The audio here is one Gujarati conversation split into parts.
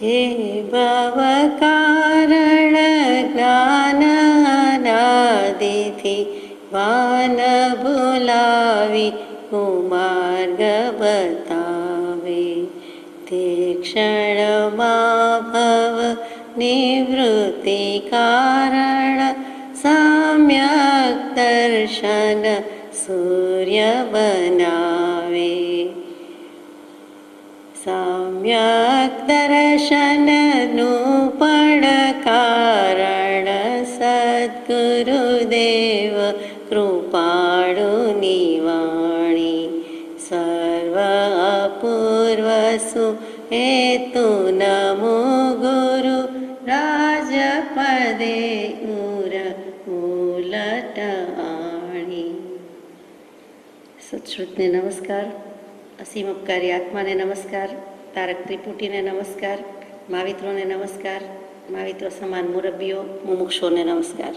જે ભવ કારણ જ્ઞાનાદિથી ભાન ભૂલાવી કુમાર્ગ બતાવે, તે ક્ષણમાં ભવ નિવૃત્તિ કારણ સમ્યક દર્શન સૂર્ય બનાવે. સમ્યક દર્શનનું પણ કારણ સદ્ગુરુદેવ કૃપાળુ નિવાણી, સર્વ અપૂર્વ સુહેતુ નમો ગુરુ રાજપદે ઉર ઉલટ આણી. સત્શ્રુતને નમસ્કાર, અસીમ ઉપકારી આત્માને નમસ્કાર, તારક ત્રિપુટીને નમસ્કાર, માવિત્રોને નમસ્કાર, માવિત્રો સમાન મુરબ્બીઓ મુમુક્ષોને નમસ્કાર.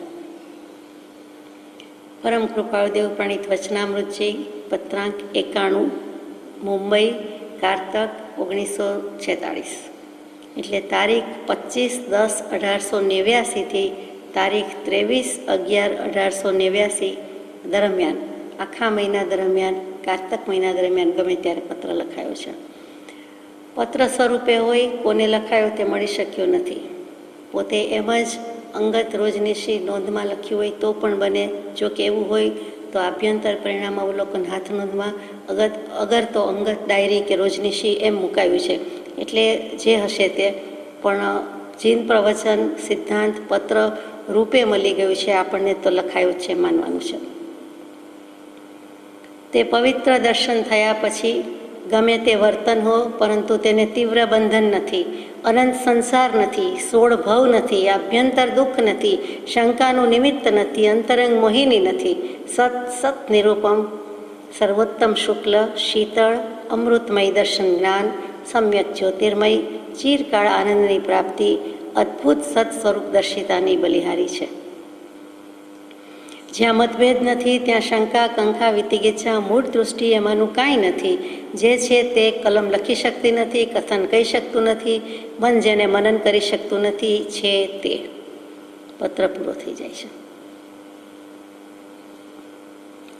પરમ કૃપાળુ દેવ પ્રણીત વચનામૃતજી પત્રાંક 91, મુંબઈ, કારતક 1946. એટલે તારીખ 25/10/1889 તારીખ 23/11/1889 દરમિયાન, આખા મહિના દરમિયાન, કારતક મહિના દરમિયાન ગમે ત્યારે પત્ર લખાયો છે. પત્ર સ્વરૂપે હોય, કોને લખાયો તે મળી શક્યો નથી. પોતે એમ જ અંગત રોજનીશી નોંધમાં લખ્યું હોય તો પણ બને. જો કે એવું હોય તો આભ્યંતર પરિણામ અવલોકન હાથ નોંધમાં અગર તો અંગત ડાયરી કે રોજનીશી એમ મુકાયું છે. એટલે જે હશે તે પણ જીન પ્રવચન સિદ્ધાંત પત્ર રૂપે મળી ગયું છે આપણને, તો લખાયું છે માનવાનું છે. તે પવિત્ર દર્શન થયા પછી ગમે તે વર્તન હો, પરંતુ તેને તીવ્ર બંધન નથી, અનંત સંસાર નથી, 16 ભવ નથી, આભ્યંતર દુઃખ નથી, શંકાનું નિમિત્ત નથી, અંતરંગ મોહિની નથી, સત સત નિરૂપમ સર્વોત્તમ શુક્લ શીતળ અમૃતમય દર્શન જ્ઞાન, સમ્યક જ્યોતિર્મય ચિરકાળ આનંદની પ્રાપ્તિ, અદ્ભુત સત સ્વરૂપ દર્શિતાની બલિહારી છે. જ્યાં મતભેદ નથી ત્યાં શંકા કંકા વિતિગેચ્છા મૂળ દૃષ્ટિ એમાંનું કાંઈ નથી. જે છે તે કલમ લખી શકતી નથી, કથન કહી શકતું નથી, મન જેને મનન કરી શકતું નથી, છે તે. પત્ર પૂરો થઈ જાય છે.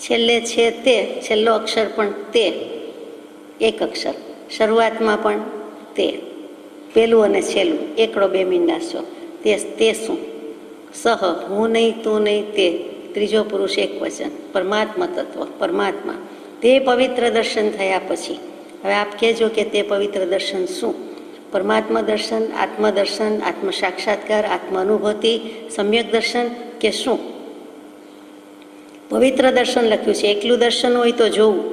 છેલ્લે છે તે, છેલ્લો અક્ષર પણ તે, એક અક્ષર. શરૂઆતમાં પણ તે, પહેલું અને છેલ્લું એકડો બે મીંડા છો. તે શું? સહ, હું નહીં તું નહીં તે, ત્રીજો પુરુષ એક વચન, પરમાત્મા તત્વ, પરમાત્મા. તે પવિત્ર દર્શન થયા પછી હવે આપ કહેજો કે તે પવિત્ર દર્શન શું? પરમાત્મા દર્શન, આત્મદર્શન, આત્મ સાક્ષાત્કાર, આત્મ અનુભૂતિ, સમ્યક દર્શન કે શું? પવિત્ર દર્શન લખ્યું છે. એકલું દર્શન હોય તો જોવું.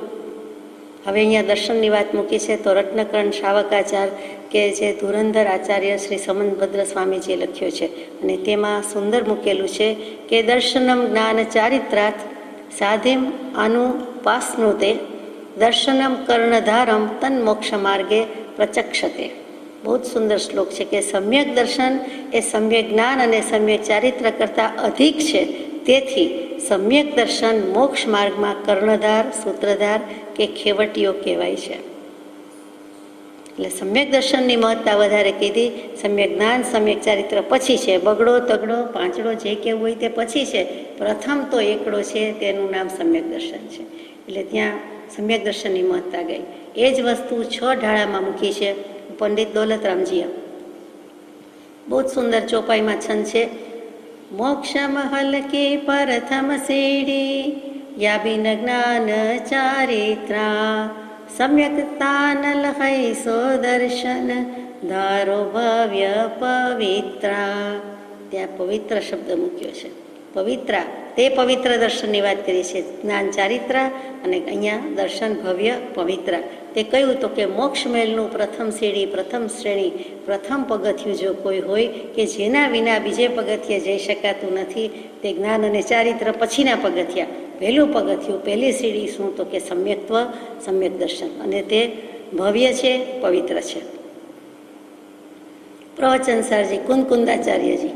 હવે અહીંયા દર્શનની વાત મૂકી છે તો રત્નકર્ણ શાવકાચાર કે જે ધુરંધર આચાર્ય શ્રી સમંતભદ્ર સ્વામીજીએ લખ્યો છે, અને તેમાં સુંદર મૂકેલું છે કે દર્શનમ જ્ઞાન ચારિત્રાત સાધિમ અનુપાસ્નુતે દર્શનમ કર્ણધારમ તન મોક્ષ માર્ગે પ્રચક્ષતે. બહુ જ સુંદર શ્લોક છે કે સમ્યક દર્શન એ સમ્યક જ્ઞાન અને સમ્યક ચારિત્ર કરતાં અધિક છે. તેથી સમ્યક દર્શન મોક્ષ માર્ગમાં કર્ણધાર, સૂત્રધાર કે ખેવટીઓ કહેવાય છે. એટલે સમ્યક દર્શનની મહત્તા વધારે કીધી. સમ્યક જ્ઞાન, સમ્યક ચારિત્ર પછી છે. બગડો, તગડો, પાંચડો જે કેવું હોય તે પછી છે. પ્રથમ તો એકડો છે, તેનું નામ સમ્યક દર્શન છે. એટલે ત્યાં સમ્યક દર્શનની મહત્તા ગઈ. એ જ વસ્તુ 6 ઢાળામાં મૂકી છે પંડિત દોલતરામજીએ. બહુ જ સુંદર ચોપાઈમાં છંદ છે. મોક્ષ મહલ કે પ્રથમ સીડી યાબિન જ્ઞાન ચારિત્રા સમ્યકતાન લહૈ સો દર્શન ધારો ભવ્ય પવિત્રા. ત્યાં પવિત્ર શબ્દ મૂક્યો છે. પવિત્રા, તે પવિત્ર દર્શનની વાત કરી છે. જ્ઞાન ચારિત્ર અને અહીંયા દર્શન ભવ્ય પવિત્ર. તે કહ્યું તો કે મોક્ષ મહેલનું પ્રથમ સીડી, પ્રથમ શ્રેણી, પ્રથમ પગથિયું જો કોઈ હોય કે જેના વિના બીજે પગથિયે જઈ શકાતું નથી, તે જ્ઞાન અને ચારિત્ર પછીના પગથિયા. પહેલું પગથિયું, પહેલી સીડી શું? તો કે સમ્યક્ત્વ, સમ્યક દર્શન. અને તે ભવ્ય છે, પવિત્ર છે. પ્રવચન સારજી કુંદકુંદાચાર્યજી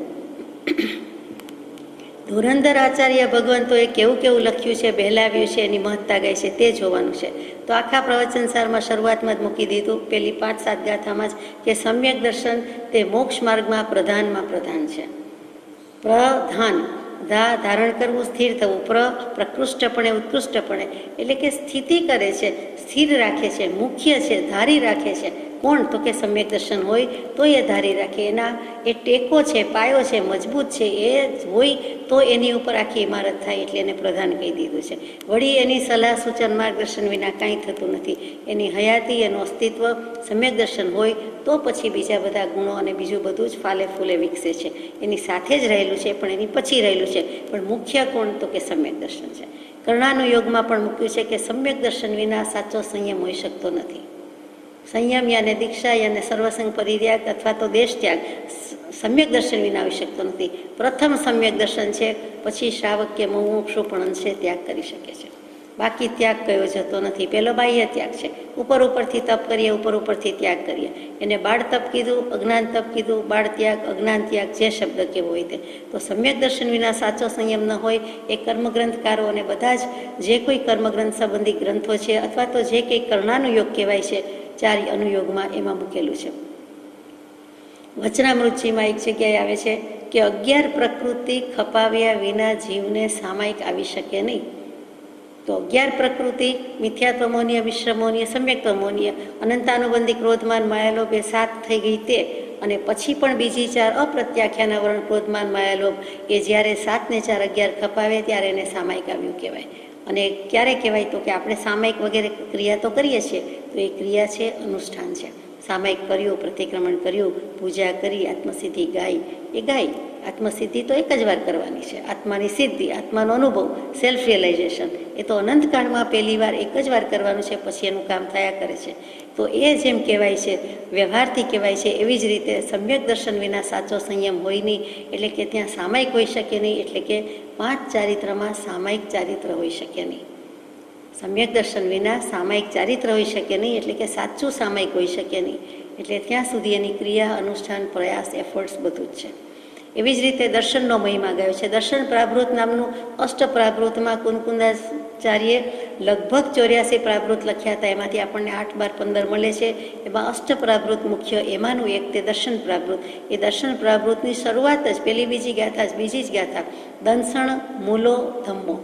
ધુરંધર આચાર્ય ભગવંતોએ કેવું કેવું લખ્યું છે, બહેલાવ્યું છે, એની મહત્તા ગાય છે, તે જોવાનું છે. તો આખા પ્રવચનસારમાં શરૂઆતમાં જ મૂકી દીધું, પેલી 5-7 ગાથામાં જ, કે સમ્યક દર્શન તે મોક્ષ માર્ગમાં પ્રધાનમાં પ્રધાન છે. પ્રધાન, ધારણ કરવું, સ્થિર થવું, પ્રકૃષ્ટપણે ઉત્કૃષ્ટપણે, એટલે કે સ્થિતિ કરે છે, સ્થિર રાખે છે, મુખ્ય છે, ધારી રાખે છે. કોણ? તો કે સમ્યક દર્શન હોય તો એ ધારી રાખે, એના એ ટેકો છે, પાયો છે, મજબૂત છે, એ હોય તો એની ઉપર આખી ઇમારત થાય, એટલે એને પ્રધાન કહી દીધું છે. વળી એની સલાહ સૂચન માર્ગદર્શન વિના કાંઈ થતું નથી. એની હયાતી, એનું અસ્તિત્વ સમ્યક દર્શન હોય તો પછી બીજા બધા ગુણો અને બીજું બધું જ ફાલે ફૂલે વિકસે છે. એની સાથે જ રહેલું છે, પણ એની પછી રહેલું છે. પણ મુખ્ય કોણ? તો કે સમ્યક દર્શન છે. કર્ણાનું યોગમાં પણ મૂક્યું છે કે સમ્યક દર્શન વિના સાચો સંયમ હોઈ શકતો નથી. સંયમ યાને દીક્ષા યાને સર્વસંગ પરિત્યાગ અથવા તો દેશ ત્યાગ સમ્યક દર્શન વિના આવી શકતો નથી. પ્રથમ સમ્યક દર્શન છે, પછી શ્રાવક કે મુમુક્ષુ પણ અંશે ત્યાગ કરી શકે છે. બાકી ત્યાગ કયો જતો નથી. પહેલો બાહ્ય ત્યાગ છે, ઉપરથી તપ કરીએ, ઉપરથી ત્યાગ કરીએ. એને બાળ તપ કીધું, અજ્ઞાન તપ કીધું. બાળ ત્યાગ, અજ્ઞાન ત્યાગ, જે શબ્દ કેવો હોય તે. તો સમ્યક દર્શન વિના સાચો સંયમ ન હોય. એ કર્મગ્રંથકારો અને બધા જ જે કોઈ કર્મગ્રંથ સંબંધી ગ્રંથો છે, અથવા તો જે કંઈ કર્ણાનું યોગ કહેવાય છે, 4 અનુયોગમાં એમાં મૂકેલું છે. વચનામૃતજીમાં એક જગ્યાએ આવે છે કે 11 પ્રકૃતિ ખપાવ્યા વિના જીવને સામાયિક આવી શકે નહીં. તો 11 પ્રકૃતિ, મિથ્યાત્વમોનીય, મિશ્રમોનીય, સમ્યક્તમોનીય, અનંતાનુબંધી, ક્રોધમાન, માયાલોભ, એ 7 થઈ ગઈ તે. અને પછી પણ બીજી 4 અપ્રત્યાખ્યાના વર્ણ, ક્રોધમાન, માયાલોભ, એ જ્યારે 7 ને 4 11 ખપાવે ત્યારે એને સામાયિક આવ્યું કહેવાય. અને ક્યારે કહેવાય? તો કે આપણે સામાયિક વગેરે ક્રિયા તો કરીએ છીએ, તો એ ક્રિયા છે, અનુષ્ઠાન છે. સામાયિક કર્યું, પ્રતિક્રમણ કર્યું, પૂજા કરી, આત્મસિદ્ધિ ગાઈ, એ ગાઈ. આત્મસિદ્ધિ તો એક જ વાર કરવાની છે. આત્માની સિદ્ધિ, આત્માનો અનુભવ, સેલ્ફ રિયલાઇઝેશન, એ તો અનંતકાળમાં પહેલી વાર એક જ વાર કરવાનું છે, પછી એનું કામ થયા કરે છે. તો એ જેમ કહેવાય છે, વ્યવહારથી કહેવાય છે, એવી જ રીતે સમ્યક દર્શન વિના સાચો સંયમ હોય નહીં. એટલે કે ત્યાં સામાયિક હોઈ શકે નહીં. એટલે કે 5 ચારિત્રમાં સામાયિક ચારિત્ર હોઈ શકે નહીં. સમ્યક દર્શન વિના સામાયિક ચારિત્ર હોઈ શકે નહીં. એટલે કે સાચું સામાયિક હોઈ શકે નહીં. એટલે ત્યાં સુધી એની ક્રિયા, અનુષ્ઠાન, પ્રયાસ, એફર્ટ્સ બધું જ છે. એવી જ રીતે દર્શનનો મહિમા ગાયો છે. દર્શન પ્રાભૃત નામનું અષ્ટપ્રાભૃતમાં કુનકુંદાચાર્યે લગભગ 84 પ્રાભૃત લખ્યા હતા. એમાંથી આપણને 8, 12, 15 મળે છે. એમાં અષ્ટપ્રાભૃત મુખ્ય, એમાંનું એક તે દર્શન પ્રાભૃત. એ દર્શન પ્રાભૃતની શરૂઆત જ પેલી બીજી ગાથા જ, બીજી જ ગાથા, દંસણ મૂલો ધમ્મો.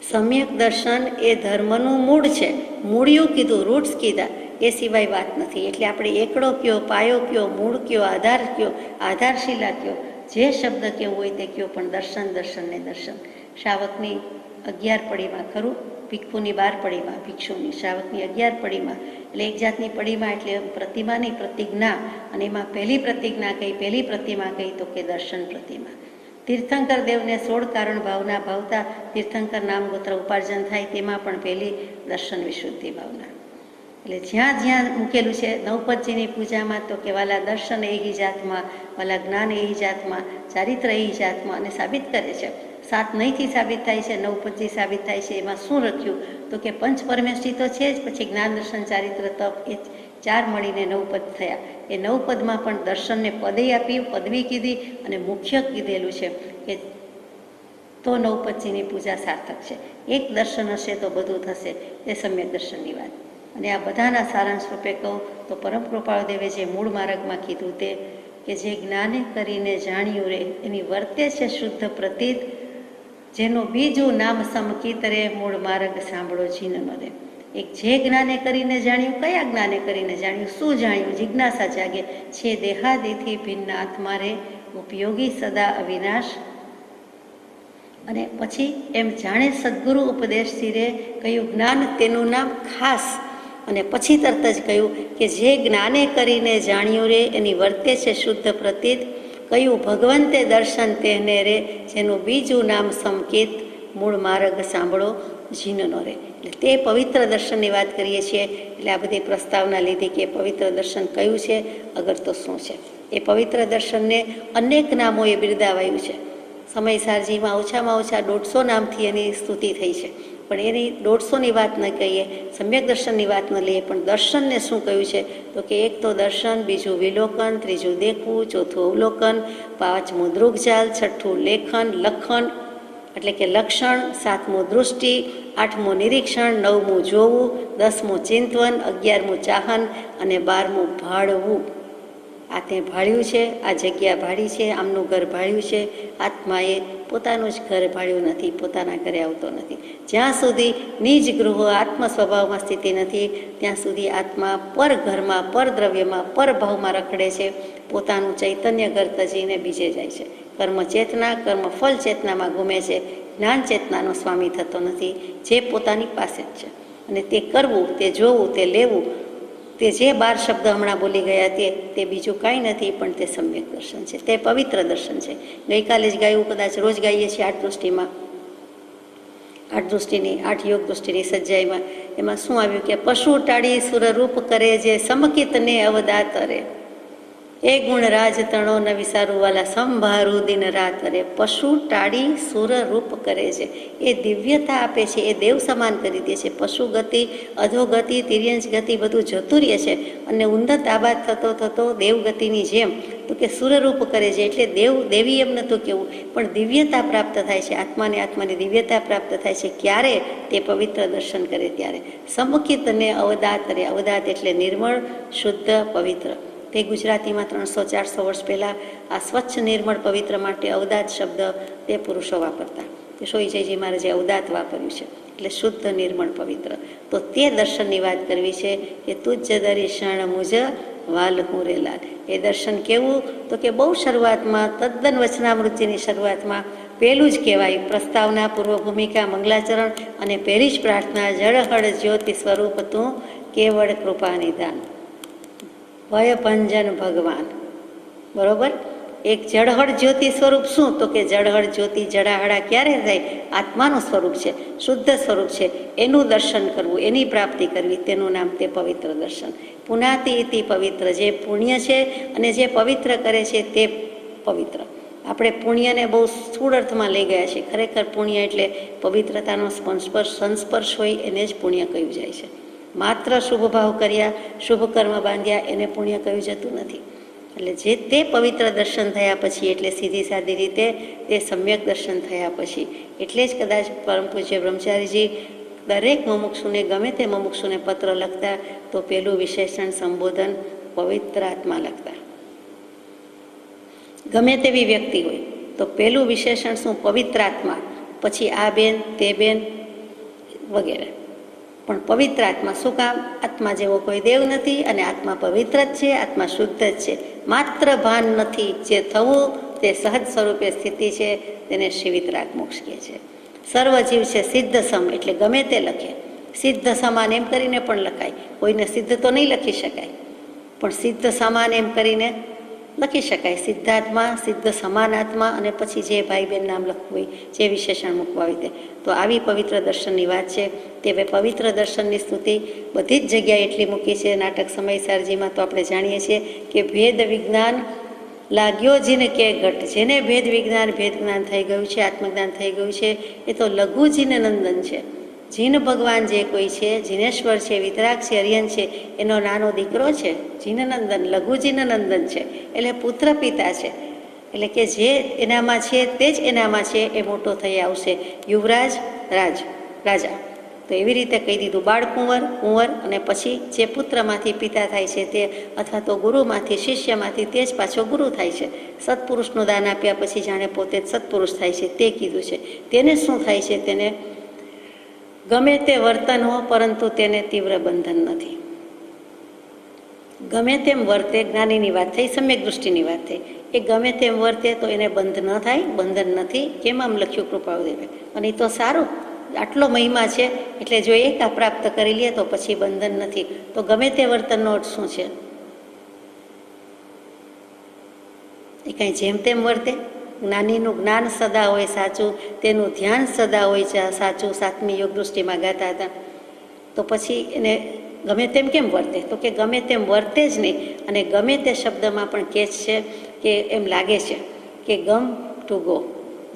સમ્યક દર્શન એ ધર્મનું મૂળ છે. મૂળિયું કીધું, રૂટ્સ કીધા, એ સિવાય વાત નથી. એટલે આપણે એકડો કયો, પાયો કયો, મૂળ કયો, આધાર કયો, આધારશિલા કયો, જે શબ્દ કેવો હોય તે કયો, પણ દર્શન, દર્શન ને દર્શન. શ્રાવકની 11 પડીમાં ખરું, ભિક્ષુની 12 પડીમાં, ભિક્ષુની શ્રાવકની 11 પડીમાં. એટલે એક જાતની પડીમાં એટલે પ્રતિમાની પ્રતિજ્ઞા. અને એમાં પહેલી પ્રતિજ્ઞા કઈ, પહેલી પ્રતિમા કઈ? તો કે દર્શન પ્રતિમા. તીર્થંકર દેવને 16 કારણ ભાવના ભાવતા તીર્થંકર નામ ગોત્ર ઉપાર્જન થાય, તેમાં પણ પહેલી દર્શન વિશુદ્ધિ ભાવના. એટલે જ્યાં જ્યાં મૂકેલું છે નવપતજીની પૂજામાં, તો કે વાલા દર્શન એહી જાતમાં, વાલા જ્ઞાન એહી જાતમાં, ચારિત્ર એહી જાતમાં, અને સાબિત કરે છે. 7 નહીંથી સાબિત થાય છે, નવપતજી સાબિત થાય છે. એમાં શું લખ્યું? તો કે પંચ પરમેષ્ઠી તો છે જ, પછી જ્ઞાન, દર્શન, ચારિત્ર, તપ, એ 4 મળીને 9 પદ થયા. એ 9 પદમાં પણ દર્શનને પદે આપી, પદવી કીધી, અને મુખ્ય કીધેલું છે કે તો નવપતજીની પૂજા સાર્થક છે. એક દર્શન હશે તો બધું થશે. એ સમ્યક દર્શનની વાત. અને આ બધાના સારાંશ રૂપે કહું તો પરમ કૃપાળુદેવે જે મૂળ માર્ગમાં કીધું તે, કે જે જ્ઞાને કરીને જાણ્યું રે એની વર્તે છે શુદ્ધ પ્રતીત, જેનું બીજું નામ સમકીત રે, મૂળ માર્ગ સાંભળો જીનનો રે. એક જે જ્ઞાને કરીને જાણ્યું, કયા જ્ઞાને કરીને જાણ્યું, શું જાણ્યું? જિજ્ઞાસા જાગે છે. દેહાદિથી ભિન્ન આત્મા રે, ઉપયોગી સદા અવિનાશ. અને પછી એમ જાણે સદગુરુ ઉપદેશ સિરે કયું જ્ઞાન તેનું નામ ખાસ. અને પછી તરત જ કહ્યું કે જે જ્ઞાને કરીને જાણ્યું રે એની વર્તે છે શુદ્ધ પ્રતીત, કયું ભગવંતે દર્શન તેને રે, જેનું બીજું નામ સંકેત, મૂળ માર્ગ સાંભળો જીનનો રે. એટલે તે પવિત્ર દર્શનની વાત કરીએ છીએ. એટલે આ બધી પ્રસ્તાવના લીધી કે પવિત્ર દર્શન કયું છે, અગર તો શું છે. એ પવિત્ર દર્શનને અનેક નામોએ બિરદાવાયું છે. સમયસારજીમાં ઓછામાં ઓછા 150 નામથી એની સ્તુતિ થઈ છે. પણ એની 150ની વાત ન કહીએ, સમ્યક દર્શનની વાત ન લઈએ, પણ દર્શનને શું કહ્યું છે તો કે એક તો દર્શન, બીજું વિલોકન, ત્રીજું દેખવું, ચોથું અવલોકન, પાંચમું દૃગ્જાલ, છઠ્ઠું લેખન લખન એટલે કે લક્ષણ, સાતમું દૃષ્ટિ, આઠમું નિરીક્ષણ, નવમું જોવું, 10મું ચિંતવન, 11મું ચાહન અને 12મું ભાળવું. આ તે ભાળ્યું છે, આ જગ્યા ભાળી છે, આમનું ઘર ભાળ્યું છે. આત્માએ પોતાનું જ ઘર ભાળ્યું નથી, પોતાના ઘરે આવતો નથી. જ્યાં સુધી નિજ ગૃહો આત્મ સ્વભાવમાં સ્થિતિ નથી ત્યાં સુધી આત્મા પર ઘરમાં, પર દ્રવ્યમાં, પર ભાવમાં રખડે છે. પોતાનું ચૈતન્ય ઘર તજીને બીજે જાય છે. કર્મ ચેતના, કર્મ ફલ ચેતનામાં ઘૂમે છે. જ્ઞાન ચેતનાનો સ્વામી થતો નથી, જે પોતાની પાસે જ છે. અને તે કરવું, તે જોવું, તે લેવું, તે જે 12 શબ્દ હમણાં બોલી ગયા તે બીજું કાંઈ નથી, પણ તે સમ્યક દર્શન છે, તે પવિત્ર દર્શન છે. ગઈકાલે જ ગાયું, કદાચ રોજ ગાઈએ છીએ 8 દૃષ્ટિમાં, 8 દૃષ્ટિની, 8 યોગ દૃષ્ટિની સજ્જાઈમાં. એમાં શું આવ્યું કે પશુ ટાળી સુર રૂપ કરે, જે સમકિતને અવદાત રે, એ ગુણ રાજ તણો ન વિસારું વાલા, સંભારું દિન રાત રે. પશુ ટાળી સુર રૂપ કરે છે, એ દિવ્યતા આપે છે, એ દેવ સમાન કરી દે છે. પશુ ગતિ, અધોગતિ, તિર્યંશ ગતિ બધું જતું રહે છે અને ઉન્નત આબાદ થતો થતો દેવગતિની જેમ તો કે સુરરૂપ કરે છે. એટલે દેવી એમ નહોતું કેવું, પણ દિવ્યતા પ્રાપ્ત થાય છે. આત્માને આત્માની દિવ્યતા પ્રાપ્ત થાય છે. ક્યારે? તે પવિત્ર દર્શન કરે ત્યારે. સમકિત ને અવદાત રે. અવદાત એટલે નિર્મળ, શુદ્ધ, પવિત્ર. તે ગુજરાતીમાં 300-400 વર્ષ પહેલાં આ સ્વચ્છ, નિર્મળ, પવિત્ર માટે અવદાત શબ્દ તે પુરુષો વાપરતા. તે સોઈજયજી મહારાજે અવદાત વાપર્યું છે, એટલે શુદ્ધ, નિર્મળ, પવિત્ર. તો તે દર્શનની વાત કરવી છે કે તુજ દર્શન મુજ વાલ હું રે લાલ. એ દર્શન કેવું તો કે બહુ શરૂઆતમાં, તદ્દન વચનામૃતિની શરૂઆતમાં પહેલું જ કહેવાય, પ્રસ્તાવના, પૂર્વ ભૂમિકા, મંગલાચરણ અને પહેલી જ પ્રાર્થના, જળહળ જ્યોતિ સ્વરૂપ તું કેવળ કૃપા નિદાન, ભયભંજન ભગવાન. બરોબર? એક જળહળ જ્યોતિ સ્વરૂપ શું તો કે જળહળ જ્યોતિ જડાહળા ક્યારે થાય? આત્માનું સ્વરૂપ છે, શુદ્ધ સ્વરૂપ છે. એનું દર્શન કરવું, એની પ્રાપ્તિ કરવી, તેનું નામ તે પવિત્ર દર્શન. પુનાતિ ઇતિ પવિત્ર. જે પુણ્ય છે અને જે પવિત્ર કરે છે તે પવિત્ર. આપણે પુણ્યને બહુ સ્થૂળ અર્થમાં લઈ ગયા છીએ. ખરેખર પુણ્ય એટલે પવિત્રતાનો સંસ્પર્શ હોય એને જ પુણ્ય કહ્યું જાય છે. માત્ર શુભ ભાવ કર્યા, શુભ કર્મ બાંધ્યા એને પુણ્ય કહ્યું જતું નથી. એટલે જે તે પવિત્ર દર્શન થયા પછી, એટલે સીધી સાદી રીતે તે સમ્યક દર્શન થયા પછી, એટલે જ કદાચ પરમ પૂજ્ય બ્રહ્મચારીજી દરેક મુમુક્ષુને, ગમે તે મુમુક્ષુને પત્ર લખતા તો પેલું વિશેષણ સંબોધન પવિત્ર આત્મા લખતા. ગમે તેવી વ્યક્તિ હોય તો પેલું વિશેષણ શું? પવિત્ર આત્મા. પછી આ બેન, તે બેન વગેરે. પણ પવિત્ર આત્મા. શું કામ? આત્મા જેવો કોઈ દેવ નથી અને આત્મા પવિત્ર જ છે, આત્મા શુદ્ધ જ છે. માત્ર ભાન નથી. જે થવું તે સહજ સ્વરૂપે સ્થિતિ છે, તેને શિવિતરાગ મોક્ષ કહે છે. સર્વજીવ છે સિદ્ધ સમ, એટલે ગમે તે લખે. સિદ્ધ સમાન એમ કરીને પણ લખાય. કોઈને સિદ્ધ તો નહીં લખી શકાય, પણ સિદ્ધ સમાન એમ કરીને લખી શકાય. સિદ્ધાત્મા, સિદ્ધ સમાન આત્મા, અને પછી જે ભાઈ બહેન નામ લખવું હોય, જે વિશેષણ મૂકવા હોય તે. તો આવી પવિત્ર દર્શનની વાત છે. તે પવિત્ર દર્શનની સ્તુતિ બધી જ જગ્યાએ એટલી મૂકી છે. નાટક સમયસારજીમાં તો આપણે જાણીએ છીએ કે ભેદ વિજ્ઞાન લાગ્યો જીને કે ઘટ. જેને ભેદ જ્ઞાન થઈ ગયું છે, આત્મજ્ઞાન થઈ ગયું છે, એ તો લઘુ જીન નંદન છે. જીન ભગવાન જે કોઈ છે, જીનેશ્વર છે, વિતરાગ છે, અરિયન છે, એનો નાનો દીકરો છે જીનનંદન, લઘુ જીનનંદન છે. એટલે પુત્ર પિતા છે. એટલે કે જે એનામાં છે તે જ એનામાં છે, એ મોટો થઈ આવશે. યુવરાજ, રાજા. તો એવી રીતે કહી દીધું. બાળકુંવર, કુંવર, અને પછી જે પુત્રમાંથી પિતા થાય છે તે, અથવા તો ગુરુમાંથી, શિષ્યમાંથી તે જ પાછો ગુરુ થાય છે. સત્પુરુષનું દાન આપ્યા પછી જાણે પોતે જ સત્પુરુષ થાય છે, તે કીધું છે. તેને શું થાય છે? તેને ગમે તે વર્તન હો, પરંતુ તેને તીવ્ર બંધન નથી. ગમે તેમ વર્તે, જ્ઞાનીની વાત થઈ, સમ્યક દૃષ્ટિની વાત થઈ. એ ગમે તેમ વર્તે તો એને બંધ ન થાય, બંધન નથી. કેમ આમ લખ્યું કૃપાળુદેવે? અને એ તો સારું, આટલો મહિમા છે. એટલે જો એક આ પ્રાપ્ત કરી લે તો પછી બંધન નથી. તો ગમે તે વર્તનનો અર્થ શું છે? એ કાંઈ જેમ તેમ વર્તે? જ્ઞાનીનું જ્ઞાન સદા હોય સાચું, તેનું ધ્યાન સદા હોય સાચું. સાતમી યોગ દૃષ્ટિમાં ગાતા હતા. તો પછી એને ગમે તેમ કેમ વર્તે? તો કે ગમે તેમ વર્તે જ નહીં. અને ગમે તે શબ્દમાં પણ કેચ છે કે એમ લાગે છે કે ગમ ટુ ગો,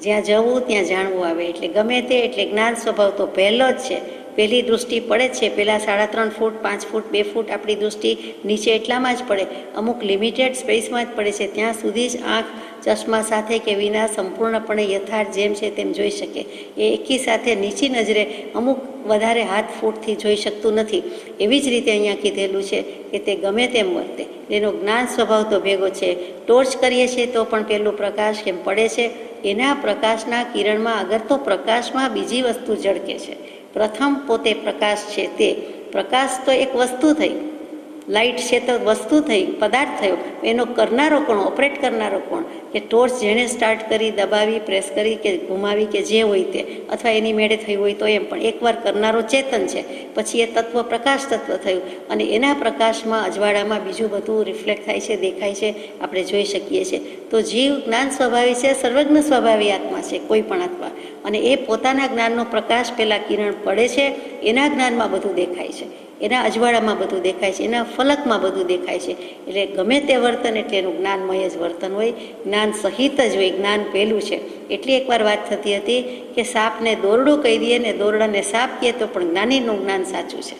જ્યાં જવું ત્યાં જાણવું આવે. એટલે ગમે તે એટલે જ્ઞાન સ્વભાવ તો પહેલો જ છે, પહેલી દૃષ્ટિ પડે જ છે. પહેલાં 3.5 ફૂટ 5 ફૂટ 2 ફૂટ આપણી દૃષ્ટિ નીચે એટલામાં જ પડે, અમુક લિમિટેડ સ્પેસમાં જ પડે છે. ત્યાં સુધી જ આંખ ચશ્મા સાથે કે વિના સંપૂર્ણપણે યથાર્થ જેમ છે તેમ જોઈ શકે. એ એકી સાથે નીચી નજરે અમુક વધારે હાથ ફૂટથી જોઈ શકતું નથી. એવી જ રીતે અહીંયા કીધેલું છે કે તે ગમે તેમ વર્તે. એનો જ્ઞાન સ્વભાવ તો ભેગો છે. ટોર્ચ કરીએ છીએ તો પણ પેલું પ્રકાશ કેમ પડે છે, એના પ્રકાશના કિરણમાં અગર તો પ્રકાશમાં બીજી વસ્તુ ઝળકે છે. પ્રથમ પોતે પ્રકાશ છે. તે પ્રકાશ તો એક વસ્તુ થઈ, લાઇટ છે તો વસ્તુ થઈ, પદાર્થ થયો. એનો કરનારો કોણ, ઓપરેટ કરનારો કોણ? કે ટોર્ચ જેણે સ્ટાર્ટ કરી, દબાવી, પ્રેસ કરી કે ઘુમાવી કે જે હોય તે, અથવા એની મેળે થયું હોય તો એમ, પણ એકવાર કરનારો ચેતન છે. પછી એ તત્વ પ્રકાશ તત્વ થયું અને એના પ્રકાશમાં અજવાળામાં બીજું બધું રિફ્લેક્ટ થાય છે, દેખાય છે, આપણે જોઈ શકીએ છીએ. તો જીવ જ્ઞાન સ્વભાવી છે, સર્વજ્ઞ સ્વભાવી આત્મા છે, કોઈ પણ આત્મા. અને એ પોતાના જ્ઞાનનો પ્રકાશ પહેલાં કિરણ પડે છે, એના જ્ઞાનમાં બધું દેખાય છે, એના અજવાળામાં બધું દેખાય છે, એના ફલકમાં બધું દેખાય છે. એટલે ગમે તે વર્તન એટલે એનું જ્ઞાનમય જ વર્તન હોય, જ્ઞાન સહિત જ હોય, જ્ઞાન પહેલું છે. એટલી એકવાર વાત થતી હતી કે સાપને દોરડું કહી દઈએ ને દોરડાને સાપ કહે તો પણ જ્ઞાનીનું જ્ઞાન સાચું છે.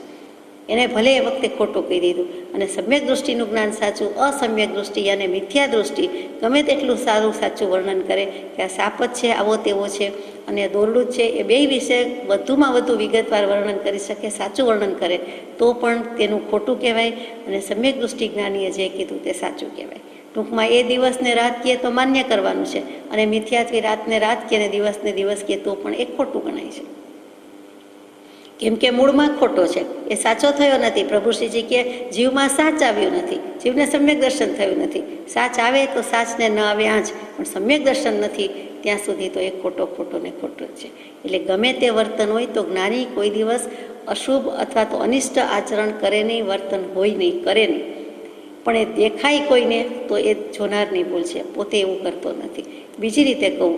એને ભલે એ વખતે ખોટું કહી દીધું. અને સમ્યક દૃષ્ટિનું જ્ઞાન સાચું, અસમ્યક દૃષ્ટિ અને મિથ્યા દૃષ્ટિ ગમે તેટલું સારું સાચું વર્ણન કરે કે આ સાપ જ છે, આવો તેવો છે અને દોરડું જ છે, એ બે વિશે વધુમાં વધુ વિગતવાર વર્ણન કરી શકે, સાચું વર્ણન કરે તો પણ તેનું ખોટું કહેવાય. અને સમ્યક દૃષ્ટિ જ્ઞાનીએ જે કીધું તે સાચું કહેવાય. ટૂંકમાં એ દિવસને રાત કહે તો માન્ય કરવાનું છે, અને મિથ્યાથી રાતને રાત કહે ને દિવસને દિવસ કહે તો પણ એ ખોટું ગણાય છે. કેમ કે મૂળમાં ખોટો છે, એ સાચો થયો નથી. પ્રભુશ્રીજી કે જીવમાં સાચ આવ્યું નથી, જીવને સમ્યક દર્શન થયું નથી. સાચ આવે તો સાચને ન આવે આંચ, પણ સમ્યક દર્શન નથી ત્યાં સુધી તો એ ખોટો ખોટો ને ખોટો જ છે. એટલે ગમે તે વર્તન હોય તો જ્ઞાની કોઈ દિવસ અશુભ અથવા તો અનિષ્ટ આચરણ કરે નહીં, વર્તન હોય નહીં, કરે નહીં. પણ એ દેખાય કોઈને તો એ જોનારની ભૂલ છે, પોતે એવું કરતો નથી. બીજી રીતે કહું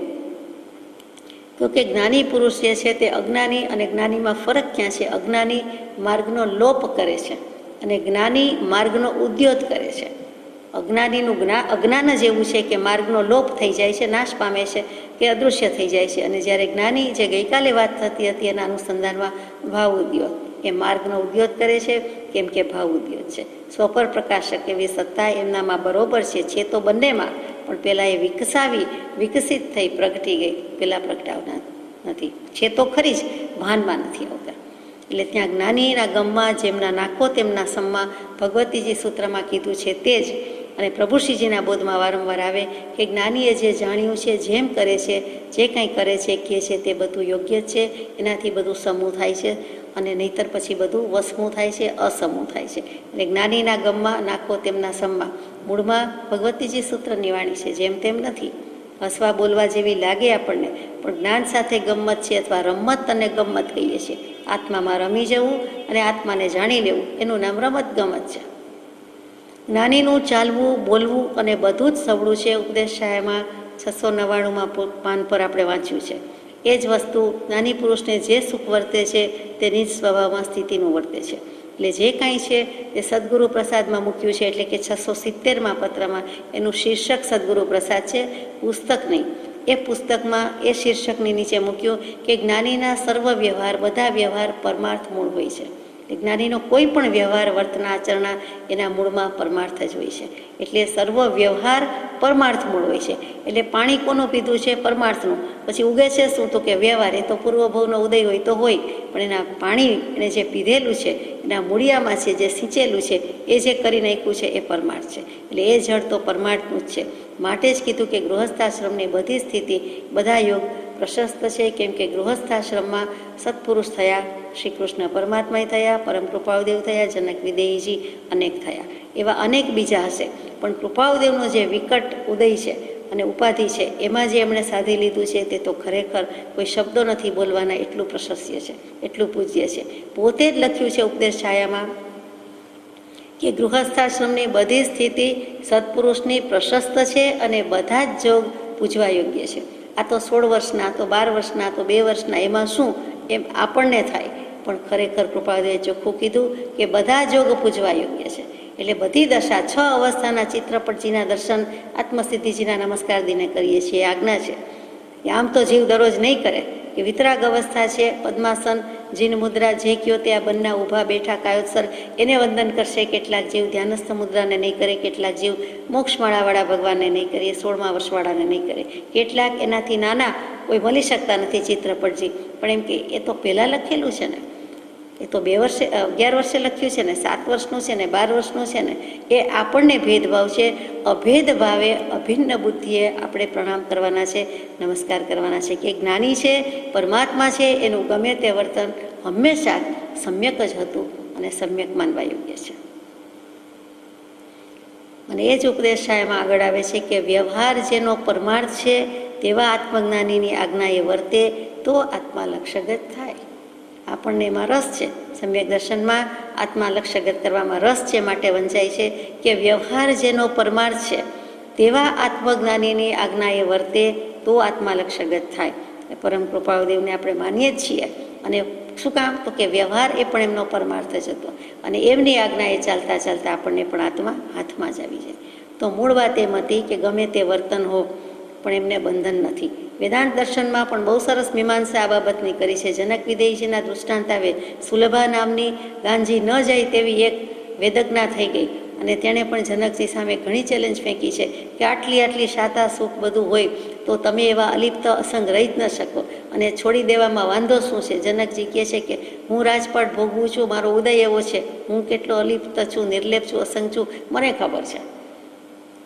તો કે જ્ઞાની પુરુષ જે છે તે અજ્ઞાની અને જ્ઞાનીમાં ફરક ક્યાં છે? અજ્ઞાની માર્ગનો લોપ કરે છે અને જ્ઞાની માર્ગનો ઉદ્યોત કરે છે. અજ્ઞાનીનું અજ્ઞાન જ એવું છે કે માર્ગનો લોપ થઈ જાય છે, નાશ પામે છે કે અદૃશ્ય થઈ જાય છે. અને જ્યારે જ્ઞાની, જે ગઈકાલે વાત થતી હતી એના અનુસંધાનમાં, ભાવ ઉદ્યોત, એ માર્ગનો ઉદ્યોત કરે છે. કેમ કે ભાવ ઉદ્યોત છે. સ્વપર પ્રકાશક એવી સત્તા એમનામાં બરોબર છે તો બંનેમાં, પણ પહેલાં એ વિકસિત થઈ, પ્રગટી ગઈ, પહેલાં પ્રગટાવના નથી. છે તો ખરી જ, ભાનમાં નથી આવતા. એટલે ત્યાં જ્ઞાનીના ગમમાં જેમના નાખો તેમના સમમાં, ભગવતીજી સૂત્રમાં કીધું છે તે જ. અને પ્રભુશ્રીજીના બોધમાં વારંવાર આવે કે જ્ઞાનીએ જે જાણ્યું છે, જેમ કરે છે, જે કંઈ કરે છે, કહે છે તે બધું યોગ્ય જ છે, એનાથી બધું સમૂહ થાય છે. અને નહીંતર પછી બધું વસમું થાય છે, અસમૂહ થાય છે. એટલે જ્ઞાનીના ગમમાં નાખો તેમના સમમાં, મૂળમાં ભગવતીજી સૂત્રની વાણી છે, જેમ તેમ નથી. હસવા બોલવા જેવી લાગે આપણને, પણ જ્ઞાન સાથે ગમ્મત છે, અથવા રમત અને ગમ્મત કહીએ છીએ. આત્મામાં રમી જવું અને આત્માને જાણી લેવું, એનું નામ રમત ગમત છે. જ્ઞાનીનું ચાલવું, બોલવું અને બધું જ સવળું છે. ઉપદેશ છાયામાં 699માં પાન પર આપણે વાંચ્યું છે. એ જ વસ્તુ જ્ઞાની પુરુષને જે સુખ વર્તે છે તે નિજ સ્વભાવમાં સ્થિતિનું વર્તે છે. એટલે જે કાંઈ છે તે સદગુરુ પ્રસાદમાં મૂક્યું છે. એટલે કે 670માં પત્રમાં એનું શીર્ષક સદગુરુ પ્રસાદ છે, પુસ્તક નહીં. એ પુસ્તકમાં એ શીર્ષકની નીચે મૂક્યું કે જ્ઞાનીના સર્વ વ્યવહાર, બધા વ્યવહાર પરમાર્થ મૂળ હોય છે. જ્ઞાનીનો કોઈ પણ વ્યવહાર, વર્તના, આચરણા એના મૂળમાં પરમાર્થ જ હોય છે. એટલે સર્વ વ્યવહાર પરમાર્થ મૂળ હોય છે. એટલે પાણી કોનું પીધું છે? પરમાર્થનું. પછી ઉગે છે શું? તો કે વ્યવહાર. એ તો પૂર્વભવનો ઉદય હોય તો હોય, પણ એના પાણી એને જે પીધેલું છે, એના મૂળિયામાં છે જે સિંચેલું છે, એ જે કરી નાખ્યું છે એ પરમાર્થ છે. એટલે એ જળ તો પરમાર્થનું જ છે. માટે જ કીધું કે ગૃહસ્થાશ્રમની બધી સ્થિતિ, બધા યોગ પ્રશસ્ત છે. કેમ કે ગૃહસ્થાશ્રમમાં સત્પુરુષ થયા, શ્રી કૃષ્ણ પરમાત્મા થયા, પરમ કૃપાળદેવ થયા, જનક વિદેયજી અનેક થયા. એવા અનેક બીજા હશે, પણ કૃપાળદેવનો જે વિકટ ઉદય છે અને ઉપાધિ છે, એમાં જે એમણે સાધી લીધું છે તે તો ખરેખર કોઈ શબ્દો નથી બોલવાના, એટલું પ્રશસ્ય છે, એટલું પૂજ્ય છે. પોતે જ લખ્યું છે ઉપદેશ છાયામાં કે ગૃહસ્થાશ્રમની બધી સ્થિતિ સત્પુરુષની પ્રશસ્ત છે અને બધા જ જોગ પૂજવા યોગ્ય છે. આ તો 16 વર્ષના, તો 12 વર્ષના, તો 2 વર્ષના, એમાં શું એમ આપણને થાય, પણ ખરેખર કૃપાળદેવે ચોખ્ખું કીધું કે બધા જોગ પૂજવા યોગ્ય છે. એટલે બધી દશા, 6 અવસ્થાના ચિત્રપટજીના દર્શન આત્મસિદ્ધિજીના નમસ્કાર દીને કરીએ છીએ, આજ્ઞા છે. કે આમ તો જીવ દરરોજ નહીં કરે, કે વિતરાગ અવસ્થા છે, પદ્માસન, જીન મુદ્રા જે કયો તે આ બંને ઊભા બેઠા કાયોત્સર એને વંદન કરશે. કેટલાક જીવ ધ્યાનસ્થ મુદ્રાને નહીં કરે, કેટલાક જીવ મોક્ષમાળાવાળા ભગવાનને નહીં કરે, 16મા વર્ષવાળાને નહીં કરે, કેટલાક એનાથી નાના કોઈ મળી શકતા નથી ચિત્રપટજી, પણ એમ કે એ તો પહેલાં લખેલું છે ને, એ તો 11 વર્ષે લખ્યું છે ને, 7 વર્ષનું છે ને, 12 વર્ષનું છે ને, એ આપણને ભેદભાવ છે. અભેદ ભાવે અભિન્ન બુદ્ધિએ આપણે પ્રણામ કરવાના છે, નમસ્કાર કરવાના છે. કે જ્ઞાની છે, પરમાત્મા છે, એનું ગમે તે વર્તન હંમેશા સમ્યક જ હતું અને સમ્યક માનવા યોગ્ય છે. અને એ જ ઉપદેશ એમાં આગળ આવે છે કે વ્યવહાર જેનો પરમાર્થ છે તેવા આત્મજ્ઞાનીની આજ્ઞાએ વર્તે તો આત્મા લક્ષ્યગત થાય. આપણને એમાં રસ છે, સમ્યક દર્શનમાં આત્મા લક્ષ્યગત કરવામાં રસ છે, માટે વંચાય છે કે વ્યવહાર જેનો પરમાર્થ છે તેવા આત્મજ્ઞાનીની આજ્ઞાએ વર્તે તો આત્મા લક્ષ્યગત થાય. પરમ કૃપાળુદેવને આપણે માનીએ જ છીએ. અને શું કામ? તો કે વ્યવહાર એ પણ એમનો પરમાર્થ જ હતો, અને એમની આજ્ઞાએ ચાલતા ચાલતા આપણને પણ આત્મા હાથમાં જ આવી જાય. તો મૂળ વાત એમ હતી કે ગમે તે વર્તન હો પણ એમને બંધન નથી. વેદાંત દર્શનમાં પણ બહુ સરસ મીમાંસા આ બાબતની કરી છે. જનક વિદેહીજીના દૃષ્ટાંત આવે, સુલભા નામની ગાંજી ન જાય તેવી એક વેદજ્ઞા થઈ ગઈ, અને તેણે પણ જનકજી સામે ઘણી ચેલેન્જ ફેંકી છે કે આટલી શાતા સુખ બધું હોય તો તમે એવા અલિપ્ત અસંગ રહી જ ન શકો, અને છોડી દેવામાં વાંધો શું છે? જનકજી કહે છે કે હું રાજપાટ ભોગવું છું, મારો ઉદય એવો છે, હું કેટલો અલિપ્ત છું, નિર્લેપ છું, અસંગ છું, મને ખબર છે,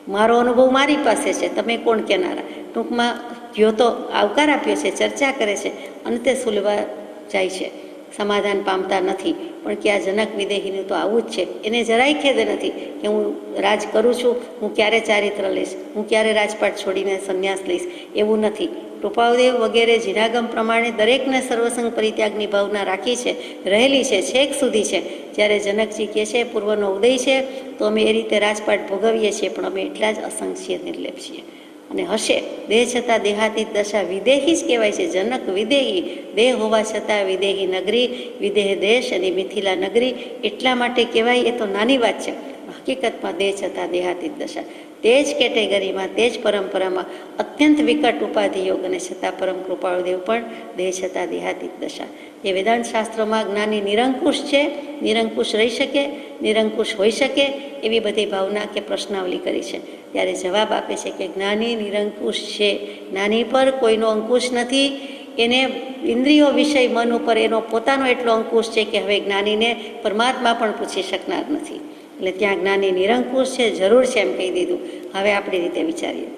મારો અનુભવ મારી પાસે છે, તમે કોણ કહેનારા? ટૂંકમાં કયો તો આવકાર આપ્યો છે, ચર્ચા કરે છે, અંતે સુલભા જાય છે, સમાધાન પામતા નથી. પણ કે આ જનક વિદેહીનું તો આવું જ છે. એને જરાય ખેદ નથી કે હું રાજ કરું છું, હું ક્યારે ચારિત્ર લઈશ, હું ક્યારે રાજપાટ છોડીને સંન્યાસ લઈશ, એવું નથી. કૃપાળુદેવ વગેરે જીનાગમ પ્રમાણે દરેકને સર્વસંગ પરિત્યાગની ભાવના રાખી છે, રહેલી છે, છેક સુધી છે. જ્યારે જનકજી કહે છે પૂર્વનો ઉદય છે તો અમે એ રીતે રાજપાટ ભોગવીએ છીએ, પણ અમે એટલા જ અસંગ છીએ, નિર્લેપ છીએ. અને હશે દેહ છતાં દેહાતીત દશા વિદેહી જ કહેવાય છે. જનક વિદેહી, દેહ હોવા છતાં વિદેહી નગરી, વિદેહ દેશ અને મિથિલા નગરી એટલા માટે કહેવાય. એ તો નાની વાત છે. હકીકતમાં દેહ છતાં દેહાતીત દશા, તે જ કેટેગરીમાં, તે જ પરંપરામાં અત્યંત વિકટ ઉપાધિ યોગ, અને છતાં પરમ કૃપાળુદેવ પણ દેહ છતાં દેહાતીત દશા. એ વેદાંત શાસ્ત્રોમાં જ્ઞાની નિરંકુશ છે, નિરંકુશ રહી શકે, નિરંકુશ હોઈ શકે, એવી બધી ભાવના કે પ્રશ્નાવલી કરી છે. ત્યારે જવાબ આપે છે કે જ્ઞાની નિરંકુશ છે, જ્ઞાની પર કોઈનો અંકુશ નથી. એને ઇન્દ્રિયો વિષય મન ઉપર એનો પોતાનો એટલો અંકુશ છે કે હવે જ્ઞાનીને પરમાત્મા પણ પૂછી શકનાર નથી. એટલે ત્યાં જ્ઞાની નિરંકુશ છે, જરૂર છે એમ કહી દીધું. હવે આપણી રીતે વિચારીએ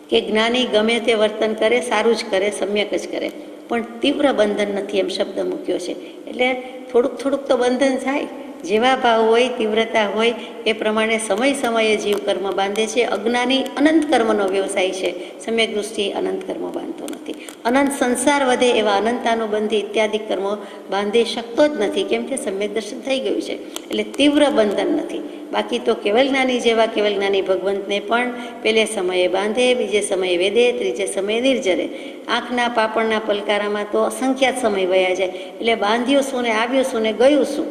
કે જ્ઞાની ગમે તે વર્તન કરે, સારું જ કરે, સમ્યક જ કરે, પણ તીવ્ર બંધન નથી એમ શબ્દ મૂક્યો છે. એટલે થોડુંક તો બંધન થાય. જેવા ભાવ હોય, તીવ્રતા હોય એ પ્રમાણે સમય સમયે જીવ કર્મ બાંધે છે. અજ્ઞાની અનંત કર્મનો વ્યવસાય છે, સમ્યક દૃષ્ટિ અનંત કર્મ બાંધતો નથી. અનંત સંસાર વધે એવા અનંતાનુબંધી ઇત્યાદિ કર્મો બાંધી શકતો જ નથી, કેમ કે સમ્યક દર્શન થઈ ગયું છે. એટલે તીવ્ર બંધન નથી. બાકી તો કેવલ જ્ઞાની જેવા કેવલ જ્ઞાની ભગવંતને પણ પહેલે સમયે બાંધે, બીજે સમયે વેદે, ત્રીજે સમયે નિર્જરે. આંખના પાપણના પલકારામાં તો અસંખ્યાત સમય વયા જાય. એટલે બાંધ્યું શું ને આવ્યું શું ને ગયું શું?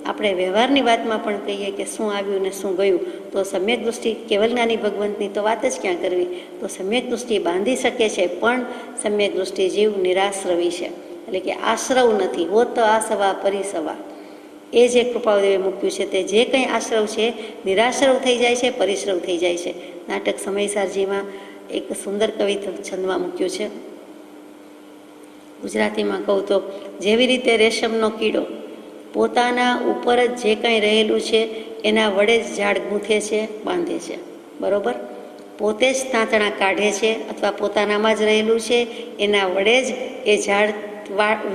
આપણે વ્યવહારની વાતમાં પણ કહીએ કે શું આવ્યું ને શું ગયું, તો સમ્યક દૃષ્ટિ કેવલ જ્ઞાની ભગવંતની તો વાત જ ક્યાં કરવી. તો સમ્યક દૃષ્ટિ બાંધી શકે છે, પણ સમ્યક દૃષ્ટિ જીવ નિરાશ્રવી છે, એટલે કે આશ્રવ નથી. હોત આસવા પરિસવા, એ જે કૃપાળુદેવે મૂક્યું છે તે જે કંઈ આશ્રવ છે નિરાશ્રવ થઈ જાય છે, પરિશ્રવ થઈ જાય છે. નાટક સમયસારજીમાં એક સુંદર કવિ છંદમાં મૂક્યું છે. ગુજરાતીમાં કહું તો જેવી રીતે રેશમનો કીડો પોતાના ઉપર જ જે કંઈ રહેલું છે એના વડે જ ઝાડ ગૂંથે છે, બાંધે છે, બરાબર? પોતે જ તાંતણા કાઢે છે, અથવા પોતાનામાં જ રહેલું છે એના વડે જ એ ઝાડ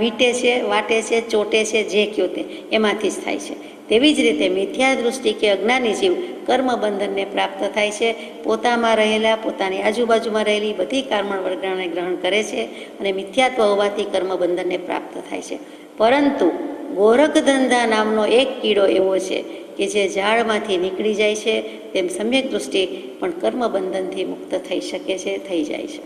વીંટે છે, વાટે છે, ચોટે છે, જે કયો તે એમાંથી જ થાય છે. તેવી જ રીતે મિથ્યા દૃષ્ટિ કે અજ્ઞાની જીવ કર્મબંધનને પ્રાપ્ત થાય છે. પોતામાં રહેલા, પોતાની આજુબાજુમાં રહેલી બધી કારમણ વર્ગણાને ગ્રહણ કરે છે, અને મિથ્યાત્વ હોવાથી કર્મબંધનને પ્રાપ્ત થાય છે. પરંતુ ગોરખધંધા નામનો એક કીડો એવો છે કે જે ઝાડમાંથી નીકળી જાય છે, તેમ સમ્યક દૃષ્ટિ પણ કર્મબંધનથી મુક્ત થઈ શકે છે, થઈ જાય છે.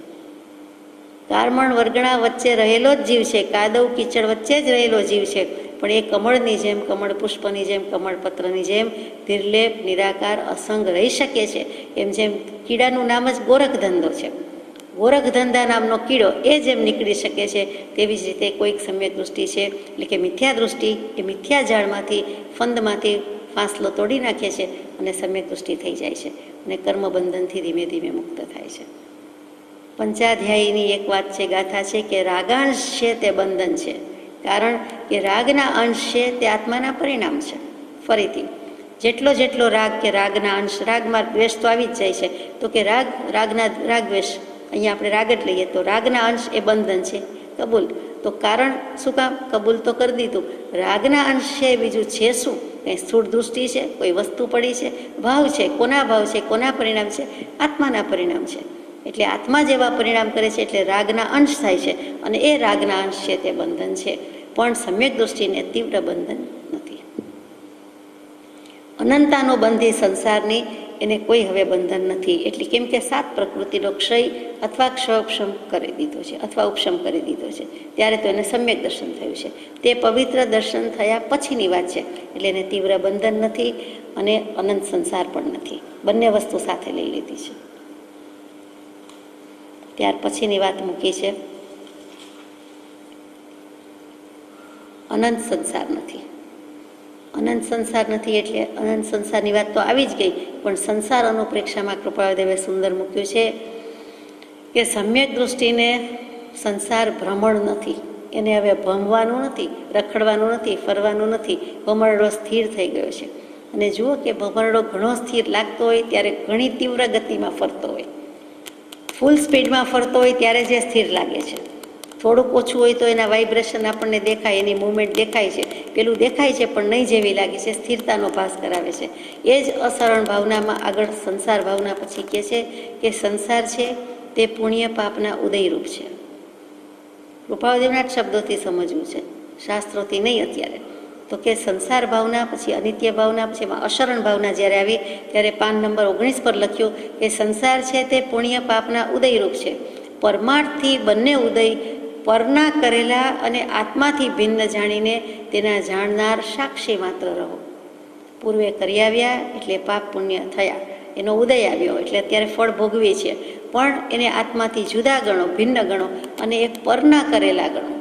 કારમણ વર્ગણા વચ્ચે રહેલો જ જીવ છે, કાદવ કીચડ વચ્ચે જ રહેલો જીવ છે, પણ એ કમળની જેમ, કમળ પુષ્પની જેમ, કમળ પત્રની જેમ નિર્લેપ, નિરાકાર, અસંગ રહી શકે છે. એમ જેમ કીડાનું નામ જ ગોરખધંધો છે. ગોરખ ધંધા નામનો કીડો એ જેમ નીકળી શકે છે, તેવી જ રીતે કોઈક સમ્યક દૃષ્ટિ છે, એટલે કે મિથ્યા દૃષ્ટિ એ મિથ્યા જાળમાંથી, ફંદમાંથી ફાંસલો તોડી નાખે છે અને સમ્યક દૃષ્ટિ થઈ જાય છે અને કર્મબંધનથી ધીમે ધીમે મુક્ત થાય છે. પંચાધ્યાયીની એક વાત છે, ગાથા છે કે રાગાંશ છે તે બંધન છે, કારણ કે રાગના અંશ છે તે આત્માના પરિણામ છે. ફરીથી જેટલો જેટલો રાગ કે રાગના અંશ, રાગમાં દ્વેષ તો આવી જ જાય છે, તો કે રાગના રાગ દ્વેષ, અહીંયા આપણે રાગ જ લઈએ તો રાગના અંશ એ બંધન છે, કબૂલ. તો કારણ શું કામ કબૂલ તો કરી દીધું, રાગના અંશ છે બીજું છે શું? કંઈ સ્થૂળ દૃષ્ટિ છે, કોઈ વસ્તુ પડી છે, ભાવ છે, કોના ભાવ છે, કોના પરિણામ છે? આત્માના પરિણામ છે. એટલે આત્મા જેવા પરિણામ કરે છે એટલે રાગના અંશ થાય છે અને એ રાગના અંશ છે તે બંધન છે, પણ સમ્યક દૃષ્ટિને તીવ્ર બંધન નથી. અનંતાનો બંધી સંસારની એને કોઈ હવે બંધન નથી. એટલે કેમ કે 7 પ્રકૃતિનો ક્ષય અથવા ક્ષયોપશમ કરી દીધો છે, અથવા ઉપશમ કરી દીધો છે, ત્યારે તો એને સમ્યક દર્શન થયું છે. તે પવિત્ર દર્શન થયા પછીની વાત છે, એટલે એને તીવ્ર બંધન નથી અને અનંત સંસાર પણ નથી. બંને વસ્તુ સાથે લઈ લીધી છે. ત્યાર પછીની વાત મૂકી છે, અનંત સંસાર નથી. અનંત સંસાર નથી એટલે અનંત સંસારની વાત તો આવી જ ગઈ, પણ સંસાર અનુપ્રેક્ષામાં કૃપાળદેવે સુંદર મૂક્યું છે કે સમ્યક દૃષ્ટિને સંસાર ભ્રમણ નથી, એને હવે ભમવાનું નથી, રખડવાનું નથી, ફરવાનું નથી. ભમરડો સ્થિર થઈ ગયો છે. અને જુઓ કે ભમરડો ઘણો સ્થિર લાગતો હોય ત્યારે ઘણી તીવ્ર ગતિમાં ફરતો હોય, ફૂલ સ્પીડમાં ફરતો હોય ત્યારે જે સ્થિર લાગે છે. થોડુંક ઓછું હોય તો એના વાઇબ્રેશન આપણને દેખાય, એની મૂવમેન્ટ દેખાય છે, પેલું દેખાય છે પણ નહીં જેવી લાગે છે, સ્થિરતાનો ભાસ કરાવે છે. એ જ અસરણ ભાવનામાં આગળ સંસાર ભાવના પછી કહે છે કે સંસાર છે તે પુણ્ય પાપના ઉદયરૂપ છે. કૃપાળદેવના જ શબ્દોથી સમજવું છે, શાસ્ત્રોથી નહીં અત્યારે. તો કે સંસાર ભાવના પછી અનિત્ય ભાવના પછી એમાં અશરણ ભાવના જ્યારે આવી ત્યારે પાન નંબર 19 પર લખ્યું કે સંસાર છે તે પુણ્ય પાપના ઉદયરૂપ છે. પરમાર્થથી બંને ઉદય પરના કરેલા અને આત્માથી ભિન્ન જાણીને તેના જાણનાર સાક્ષી માત્ર રહો. પૂર્વે કરી આવ્યા એટલે પાપ પુણ્ય થયા, એનો ઉદય આવ્યો એટલે અત્યારે ફળ ભોગવીએ છીએ, પણ એને આત્માથી જુદા ગણો, ભિન્ન ગણો અને એક પરના કરેલા ગણો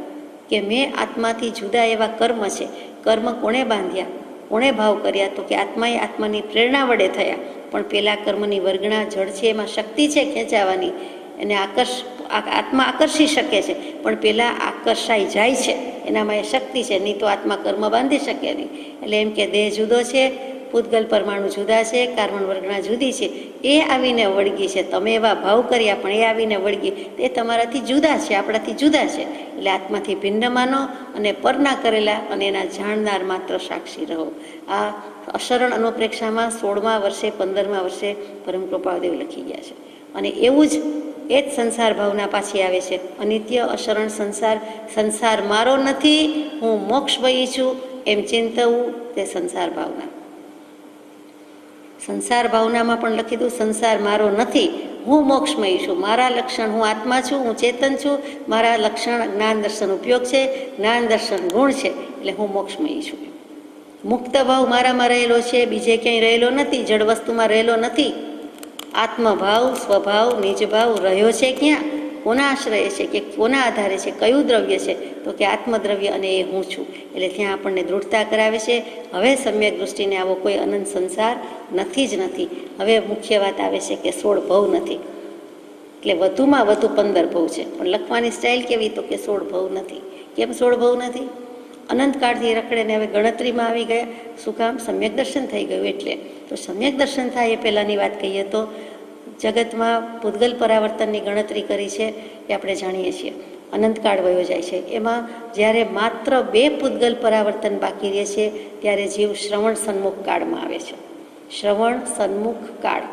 કે મેં આત્માથી જુદા એવા કર્મ છે. કર્મ કોણે બાંધ્યા, કોણે ભાવ કર્યા? તો કે આત્માએ આત્માની પ્રેરણા વડે થયા, પણ પેલા કર્મની વર્ગણા જળ છે, એમાં શક્તિ છે ખેંચાવાની, એને આત્મા આકર્ષી શકે છે, પણ પેલા આકર્ષાઈ જાય છે, એનામાં એ શક્તિ છે, નહીં તો આત્મા કર્મ બાંધી શકે નહીં. એટલે એમ કે દેહ જુદો છે, પૂતગલ પરમાણુ જુદા છે, કાર્બન વર્ગણા જુદી છે, એ આવીને વળગી છે. તમે એવા ભાવ કર્યા પણ એ આવીને વળગી, એ તમારાથી જુદા છે, આપણાથી જુદા છે. એટલે આત્માથી ભિન્ન માનો અને પરના કરેલા અને એના જાણનાર માત્ર સાક્ષી રહો. આ અશરણ અનુપ્રેક્ષામાં 16મા વર્ષે 15મા વર્ષે પરમ કૃપાળદેવ લખી ગયા છે. અને એવું જ એ જ સંસાર ભાવના પાછી આવે છે. અનિત્ય અશરણ સંસાર, સંસાર મારો નથી, હું મોક્ષમયી છું એમ ચિંતવું તે સંસાર ભાવના. સંસાર ભાવનામાં પણ લખી દઉં, સંસાર મારો નથી, હું મોક્ષમયી છું, મારા લક્ષણ, હું આત્મા છું, હું ચેતન છું, મારા લક્ષણ જ્ઞાન દર્શન ઉપયોગ છે, જ્ઞાન દર્શન ગુણ છે, એટલે હું મોક્ષમયી છું. મુક્ત ભાવ મારામાં રહેલો છે, બીજે ક્યાંય રહેલો નથી, જળ વસ્તુમાં રહેલો નથી. આત્મભાવ, સ્વભાવ, નિજભાવ રહ્યો છે ક્યાં? કોના આશ્રય છે કે કોના આધારે છે? કયું દ્રવ્ય છે? તો કે આત્મદ્રવ્ય, અને એ હું છું. એટલે ત્યાં આપણને દૃઢતા કરાવે છે. હવે સમ્યક દૃષ્ટિને આવો કોઈ અનંત સંસાર નથી જ નથી. હવે મુખ્ય વાત આવે છે કે 16 ભવ નથી, એટલે વધુમાં વધુ 15 ભવ છે, પણ લખવાની સ્ટાઇલ કેવી? તો કે 16 ભવ નથી. કેમ 16 ભવ નથી? અનંતકાળથી રખડે ને હવે ગણતરીમાં આવી ગયા. શું કામ? સમ્યક દર્શન થઈ ગયું એટલે. તો સમ્યક દર્શન થાય એ પહેલાંની વાત કહીએ તો જગતમાં પૂતગલ પરાવર્તનની ગણતરી કરી છે એ આપણે જાણીએ છીએ. અનંતકાળ વયો જાય છે, એમાં જ્યારે માત્ર 2 પૂતગલ પરાવર્તન બાકી રહે છે ત્યારે જીવ શ્રવણ સન્મુખ કાળમાં આવે છે. શ્રવણ સન્મુખ કાળ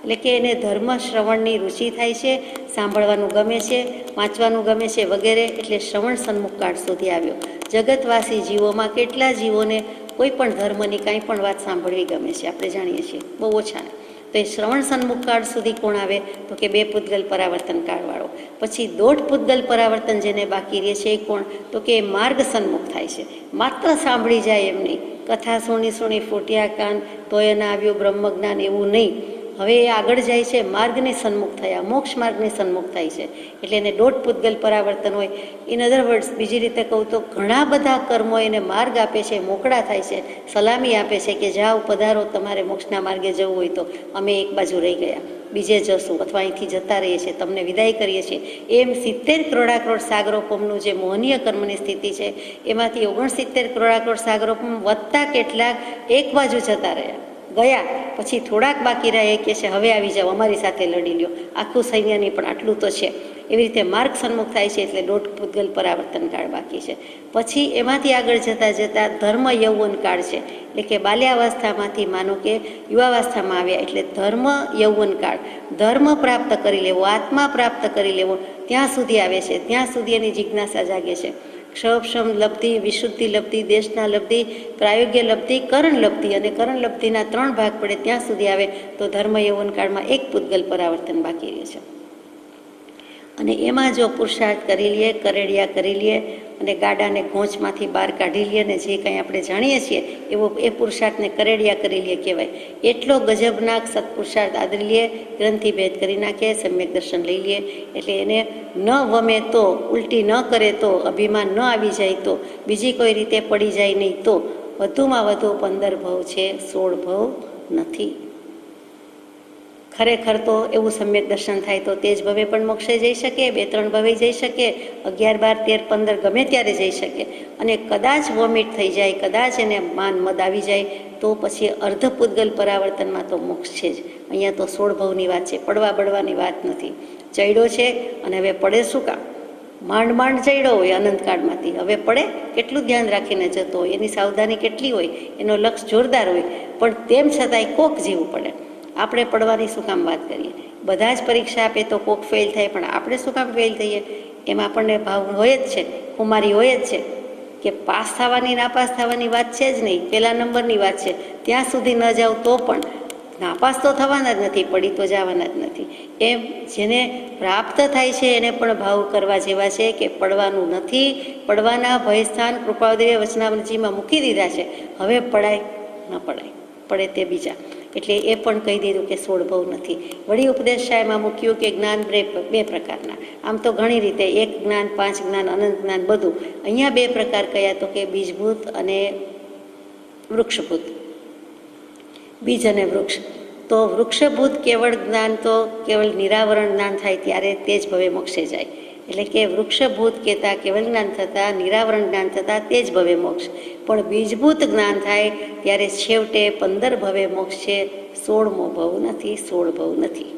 એટલે કે એને ધર્મ શ્રવણની રુચિ થાય છે, સાંભળવાનું ગમે છે, વાંચવાનું ગમે છે વગેરે, એટલે શ્રવણ સન્મુખ કાળ સુધી આવ્યો. જગતવાસી જીવોમાં કેટલા જીવોને કોઈ પણ ધર્મની કાંઈ પણ વાત સાંભળવી ગમે છે, આપણે જાણીએ છીએ, બહુ ઓછાને. તો એ શ્રવણ સન્મુખ કાળ સુધી કોણ આવે? તો કે 2 પૂતગલ પરાવર્તન કાળવાળો. પછી 1.5 પૂતગલ પરાવર્તન જેને બાકી રહે છે એ કોણ? તો કે એ માર્ગ સન્મુખ થાય છે. માત્ર સાંભળી જાય એમ નહીં, કથા સુણી ફૂટ્યા કાન તોય ના આવ્યું બ્રહ્મજ્ઞાન એવું નહીં, હવે એ આગળ જાય છે, માર્ગની સન્મુખ થયા, મોક્ષ માર્ગની સન્મુખ થાય છે. એટલે એને દોઢ પૂતગલ પરાવર્તન હોય. ઇન અધર વર્ડ્સ, બીજી રીતે કહું તો ઘણા બધા કર્મો એને માર્ગ આપે છે, મોકળા થાય છે, સલામી આપે છે કે જાઓ, પધારો, તમારે મોક્ષના માર્ગે જવું હોય તો અમે એક બાજુ રહી ગયા, બીજે જશું, અથવા અહીંથી જતા રહીએ છીએ, તમને વિદાય કરીએ છીએ. એમ 70 કરોડાકરોડ સાગરોપમનું જે મોહનીય કર્મની સ્થિતિ છે, એમાંથી 69 કરોડાકરોડ સાગરોપમ વધતા કેટલાક એક બાજુ જતા રહ્યા, ગયા, પછી થોડાક બાકી રહ્યા, એ કહે છે હવે આવી જાઓ, અમારી સાથે લડી લ્યો, આખું સૈન્યની પણ આટલું તો છે. એવી રીતે માર્ગ સન્મુખ થાય છે, એટલે દોઢ પૂતગલ પરાવર્તન કાળ બાકી છે. પછી એમાંથી આગળ જતાં જતાં ધર્મ યૌવન કાળ છે, એટલે કે બાલ્યાવસ્થામાંથી માનો કે યુવાવસ્થામાં આવ્યા, એટલે ધર્મ યૌવન કાળ, ધર્મ પ્રાપ્ત કરી લેવો, આત્મા પ્રાપ્ત કરી લેવો, ત્યાં સુધી આવે છે. ત્યાં સુધી એની જિજ્ઞાસા જાગે છે. ક્ષમ લબ્ધિ, વિશુદ્ધિ લબ્ધિ, દેશના લબ્ધિ, પ્રાયોગ્ય લબ્ધિ, કરણ લબ્ધિ, અને કરણ લબ્ધિના 3 ભાગ પડે ત્યાં સુધી આવે તો ધર્મ યૌવન કાળમાં 1 પૂતગલ પરાવર્તન બાકી રહે છે. અને એમાં જો પુરુષાર્થ કરી લઈએ, કરેડિયા કરી લઈએ અને ગાડાને ઘોંચમાંથી બહાર કાઢી લઈએ ને જે કંઈ આપણે જાણીએ છીએ એવો એ પુરુષાર્થને કરેડિયા કરી લઈએ કહેવાય. એટલો ગજબનાક સત્પુરુષાર્થ આદરી લઈએ, ગ્રંથિ ભેદ કરી નાખીએ, સમ્યક દર્શન લઈ લઈએ, એટલે એને ન વમે તો, ઉલટી ન કરે તો, અભિમાન ન આવી જાય તો, બીજી કોઈ રીતે પડી જાય નહીં તો, વધુમાં વધુ 15 ભવ છે, 16 ભવ નથી. ખરેખર તો એવું સમ્યક દર્શન થાય તો તે જ ભવે પણ મોક્ષે જઈ શકે, 2-3 ભવે જઈ શકે, 11, 12, 13, 15 ગમે ત્યારે જઈ શકે. અને કદાચ વોમિટ થઈ જાય, કદાચ એને માન મદ આવી જાય તો પછી અર્ધ પૂતગલ પરાવર્તનમાં તો મોક્ષ છે જ. અહીંયા તો 16 ભવની વાત છે, પડવા બળવાની વાત નથી. ચડ્યો છે અને હવે પડે શું કામ? માંડ માંડ ચડ્યો હોય અનંતકાળમાંથી, હવે પડે કેટલું ધ્યાન રાખીને જતો હોય, એની સાવધાની કેટલી હોય, એનો લક્ષ જોરદાર હોય, પણ તેમ છતાંય કોક જીવવું પડે. આપણે પડવાની શું કામ વાત કરીએ? બધા જ પરીક્ષા આપે તો કોક ફેલ થાય, પણ આપણે શું કામ ફેલ થઈએ? એમાં આપણને ભાવ હોય જ છે, કુમારી હોય જ છે કે પાસ થવાની નાપાસ થવાની વાત છે જ નહીં, પહેલા નંબરની વાત છે. ત્યાં સુધી ન જાવ તો પણ નાપાસ તો થવાના જ નથી, પડી તો જવાના જ નથી. એમ જેને પ્રાપ્ત થાય છે એને પણ ભાવ કરવા જેવા છે કે પડવાનું નથી, પડવાના ભયસ્થાન કૃપાદેવે વચનામૃતજીમાં મૂકી દીધા છે. હવે પડાય ન પડાય, પડે તે બીજા. એટલે એ પણ કહી દીધું કે 16 ભવ નથી. વળી ઉપદેશ શાયમાં મૂક્યું કે જ્ઞાન 2 પ્રકારના. આમ તો ઘણી રીતે 1 જ્ઞાન, 5 જ્ઞાન, અનંત જ્ઞાન બધું. અહીંયા 2 પ્રકાર કયા તો કે બીજભૂત અને વૃક્ષભૂત. બીજ અને વૃક્ષ. તો વૃક્ષભૂત કેવળ જ્ઞાન તો કેવળ નિરાવરણ જ્ઞાન થાય ત્યારે તે જ ભવે મોક્ષે જાય. એટલે કે વૃક્ષભૂત કહેતા કેવળ જ્ઞાન થતાં, નિરાવરણ જ્ઞાન થતાં તે જ ભવે મોક્ષ. પણ બીજભૂત જ્ઞાન થાય ત્યારે છેવટે 15 ભવે મોક્ષ છે, 16મો ભવ નથી, 16 ભવ નથી.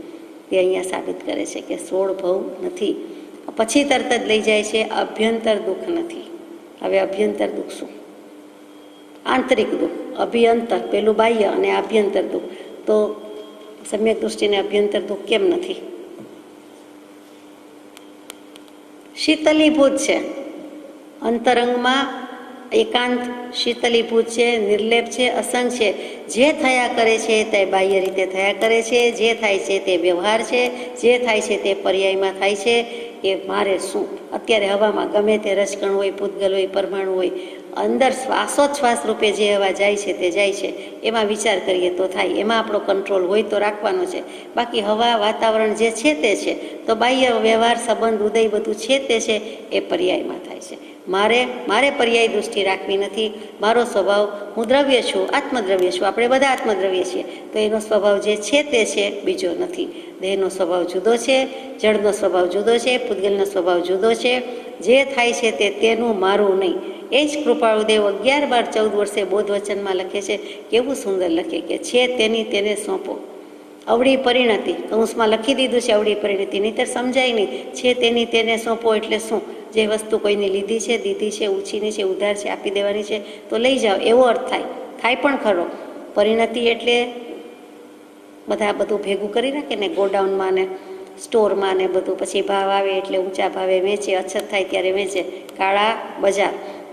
તે અહીંયા સાબિત કરે છે કે 16 ભવ નથી. પછી તરત જ લઈ જાય છે અભ્યંતર દુઃખ નથી. હવે અભ્યંતર દુઃખ શું? આંતરિક દુઃખ, અભ્યંતર પેલું બાહ્ય અને આભ્યંતર દુઃખ. તો સમ્યક દૃષ્ટિને અભ્યંતર દુઃખ કેમ નથી? શીતલીભૂત છે, અંતરંગમાં એકાંત શીતલીભૂત છે, નિર્લેપ છે, અસંગ છે. જે થયા કરે છે તે બાહ્ય રીતે થયા કરે છે, જે થાય છે તે વ્યવહાર છે, જે થાય છે તે પર્યાયમાં થાય છે. એ મારે શું? અત્યારે હવામાં ગમે તે રજકણ હોય, પૂતગલ હોય, પરમાણુ હોય, અંદર શ્વાસોચ્છ્વાસ રૂપે જે હવા જાય છે તે જાય છે. એમાં વિચાર કરીએ તો થાય, એમાં આપણો કંટ્રોલ હોય તો રાખવાનો છે. બાકી હવા વાતાવરણ જે છે તે છે, તો બાહ્ય વ્યવહાર સંબંધ ઉદય બધું છે તે છે, એ પર્યાયમાં થાય છે. મારે પર્યાય દૃષ્ટિ રાખવી નથી. મારો સ્વભાવ, હું દ્રવ્ય છું, આત્મદ્રવ્ય છું, આપણે બધા આત્મદ્રવ્ય છીએ, તો એનો સ્વભાવ જે છે તે છે, બીજો નથી. દેહનો સ્વભાવ જુદો છે, જળનો સ્વભાવ જુદો છે, પૂતગલનો સ્વભાવ જુદો છે. જે થાય છે તે તેનું, મારું નહીં. એ જ કૃપાળુદેવ 11, 12, 14 વર્ષે બોધ વચનમાં લખે છે. કેવું સુંદર લખે કે છે તેની તેને સોંપો. અવળી પરિણતિ કૌંસમાં લખી દીધું છે, અવળી પરિણતિ, નહીંતર સમજાય નહીં. છે તેની તેને સોંપો એટલે શું? જે વસ્તુ કોઈને લીધી છે, દીધી છે, ઉછીની છે, ઉધાર છે, આપી દેવાની છે, તો લઈ જાઓ, એવો અર્થ થાય પણ ખરો. પરિણતિ એટલે બધું ભેગું કરી રાખે ને ગોડાઉનમાં ને સ્ટોરમાં ને બધું, પછી ભાવ આવે એટલે ઊંચા ભાવે વેચે, અછત થાય ત્યારે વેચે, કાળા બજાર.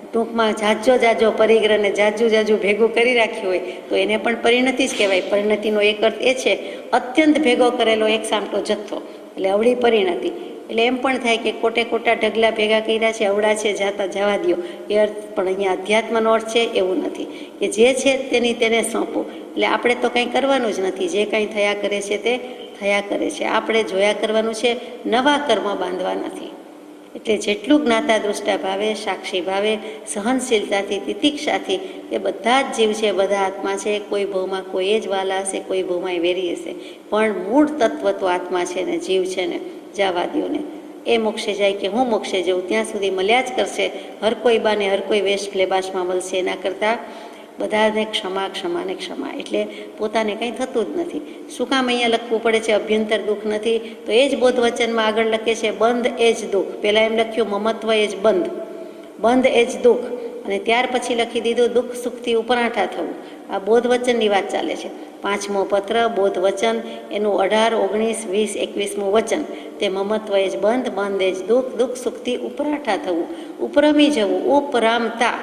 ટૂંકમાં જાજો પરિગ્રહને જાજુ ભેગું કરી રાખ્યું હોય તો એને પણ પરિણતિ જ કહેવાય. પરિણતિનો એક અર્થ એ છે અત્યંત ભેગો કરેલો એક સામટો જથ્થો, એટલે અવળી પરિણતિ. એટલે એમ પણ થાય કે ખોટા ઢગલા ભેગા કર્યા છે, અવળા છે, જવા દો, એ અર્થ પણ અહીંયા અધ્યાત્મનો અર્થ છે એવું નથી. કે જે છે તેની તેને સોંપો, એટલે આપણે તો કંઈ કરવાનું જ નથી, જે કંઈ થયા કરે છે તે થયા કરે છે. આપણે જોયા કરવાનું છે, નવા કર્મ બાંધવા નથી. એટલે જેટલું જ્ઞાતા દૃષ્ટા ભાવે, સાક્ષી ભાવે, સહનશીલતાથી, તિતિક્ષાથી એ બધા જ જીવ છે, બધા આત્મા છે. કોઈ ભાવમાં કોઈ જ વાલા હશે, કોઈ ભાવમાં વેરી હશે, પણ મૂળ તત્વ તો આત્મા છે ને, જીવ છે ને. જાવાદીઓને એ મોક્ષે જાય કે હું મોક્ષે જઉં, ત્યાં સુધી મળ્યા જ કરશે. હર કોઈ બાને હર કોઈ વેશ લેબાશમાં મળશે. એના કરતાં બધાને ક્ષમા, ક્ષમા ને ક્ષમા. એટલે પોતાને કંઈ થતું જ નથી. શું કામ અહીંયા લખવું પડે છે અભ્યંતર દુઃખ નથી? તો એ જ બોધ વચનમાં આગળ લખે છે બંધ એ જ દુઃખ. પહેલાં એમ લખ્યું મમત્વ એ જ બંધ, બંધ એ જ દુઃખ, અને ત્યાર પછી લખી દીધું દુઃખ સુખથી ઉપરાંઠા થવું. આ બોધ વચનની વાત ચાલે છે. 5મો પત્ર બોધ વચન, એનું 18, 19, 20, 21મું વચન. તે મમત્વ એ જ બંધ, બંધ એ જ દુઃખ, દુઃખ સુખથી ઉપરાંઠા થવું, ઉપરમી જવું, ઉપરામતા.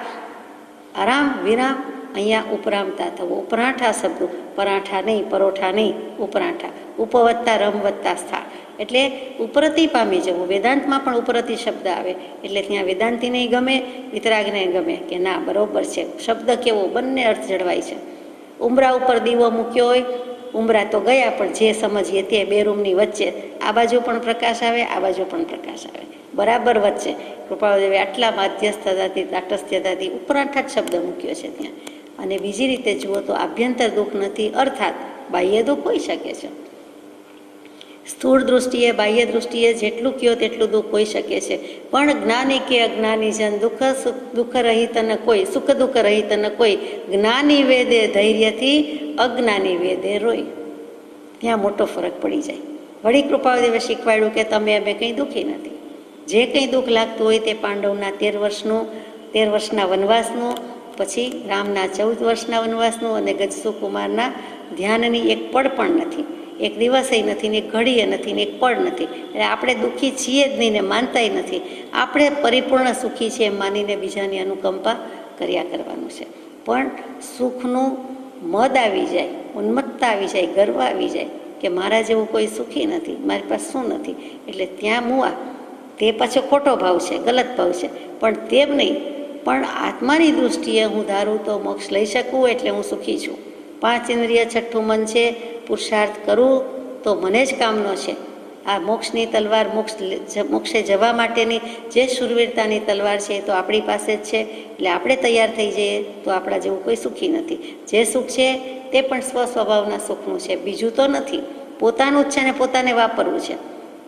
આરામ વિરામ, અહીંયા ઉપરામતા થવું. ઉપરાંઠા શબ્દ, પરાઠા નહીં, પરોઠા નહીં, ઉપરાંઠા. ઉપવત્તા રમ વત્તા સ્થા, એટલે ઉપરતી પામી જવું. વેદાંતમાં પણ ઉપરતી શબ્દ આવે, એટલે ત્યાં વેદાંતીને ગમે, વિતરાગને ગમે કે ના બરોબર છે. શબ્દ કેવો, બંને અર્થ જળવાય છે. ઉંબરા ઉપર દીવો મૂક્યો હોય, ઉંબરા તો ગયા, પણ જે સમજીએ તે બે રૂમની વચ્ચે આ બાજુ પણ પ્રકાશ આવે, આ બાજુ પણ પ્રકાશ આવે, બરાબર વચ્ચે કૃપાળુદેવે આટલા માધ્યસ્થતાથી, તાટસ્થ્યતાથી ઉપરાંઠા જ શબ્દ મૂક્યો છે ત્યાં. અને બીજી રીતે જુઓ તો આભ્યંતર દુઃખ નથી, અર્થાત બાહ્ય દુઃખ હોઈ શકે છે. સ્થૂળ દૃષ્ટિએ, બાહ્ય દૃષ્ટિએ જેટલું કયો તેટલું દુઃખ હોઈ શકે છે. પણ જ્ઞાની કે અજ્ઞાની જન દુઃખ રહિત ન કોઈ, સુખ દુઃખ રહિત ન કોઈ. જ્ઞાની વેદે ધૈર્યથી, અજ્ઞાની વેદે રોય. ત્યાં મોટો ફરક પડી જાય. વળી કૃપાળુદેવે શીખવાડ્યું કે તમે અમે કંઈ દુઃખી નથી. જે કંઈ દુઃખ લાગતું હોય તે પાંડવના 13 વર્ષના વનવાસનું, પછી રામના 14 વર્ષના વનવાસનું, અને ગજસુકુમારના ધ્યાનની એક પળ પણ નથી, એક દિવસે નથી ને એક ઘડીએ નથી ને એક પળ નથી. એટલે આપણે દુઃખી છીએ જ નહીં ને માનતાય નથી. આપણે પરિપૂર્ણ સુખી છે એમ માનીને બીજાની અનુકંપા કર્યા કરવાનું છે. પણ સુખનું મદ આવી જાય, ઉન્મત્તતા આવી જાય, ગર્વ આવી જાય કે મારા જેવું કોઈ સુખી નથી, મારી પાસે શું નથી, એટલે ત્યાં મુઆ. તે પાછો ખોટો ભાવ છે, ગલત ભાવ છે. પણ તેમ નહીં, પણ આત્માની દૃષ્ટિએ હું ધારું તો મોક્ષ લઈ શકું એટલે હું સુખી છું. 5 ઇન્દ્રિય, 6ઠું મન છે, પુરુષાર્થ કરું તો મને જ કામનો છે. આ મોક્ષની તલવાર, મોક્ષે જવા માટેની જે શૂરવીરતાની તલવાર છે એ તો આપણી પાસે જ છે. એટલે આપણે તૈયાર થઈ જઈએ તો આપણા જેવું કોઈ સુખી નથી. જે સુખ છે તે પણ સ્વસ્વભાવના સુખનું છે, બીજું તો નથી. પોતાનું જ છે ને પોતાને વાપરવું છે.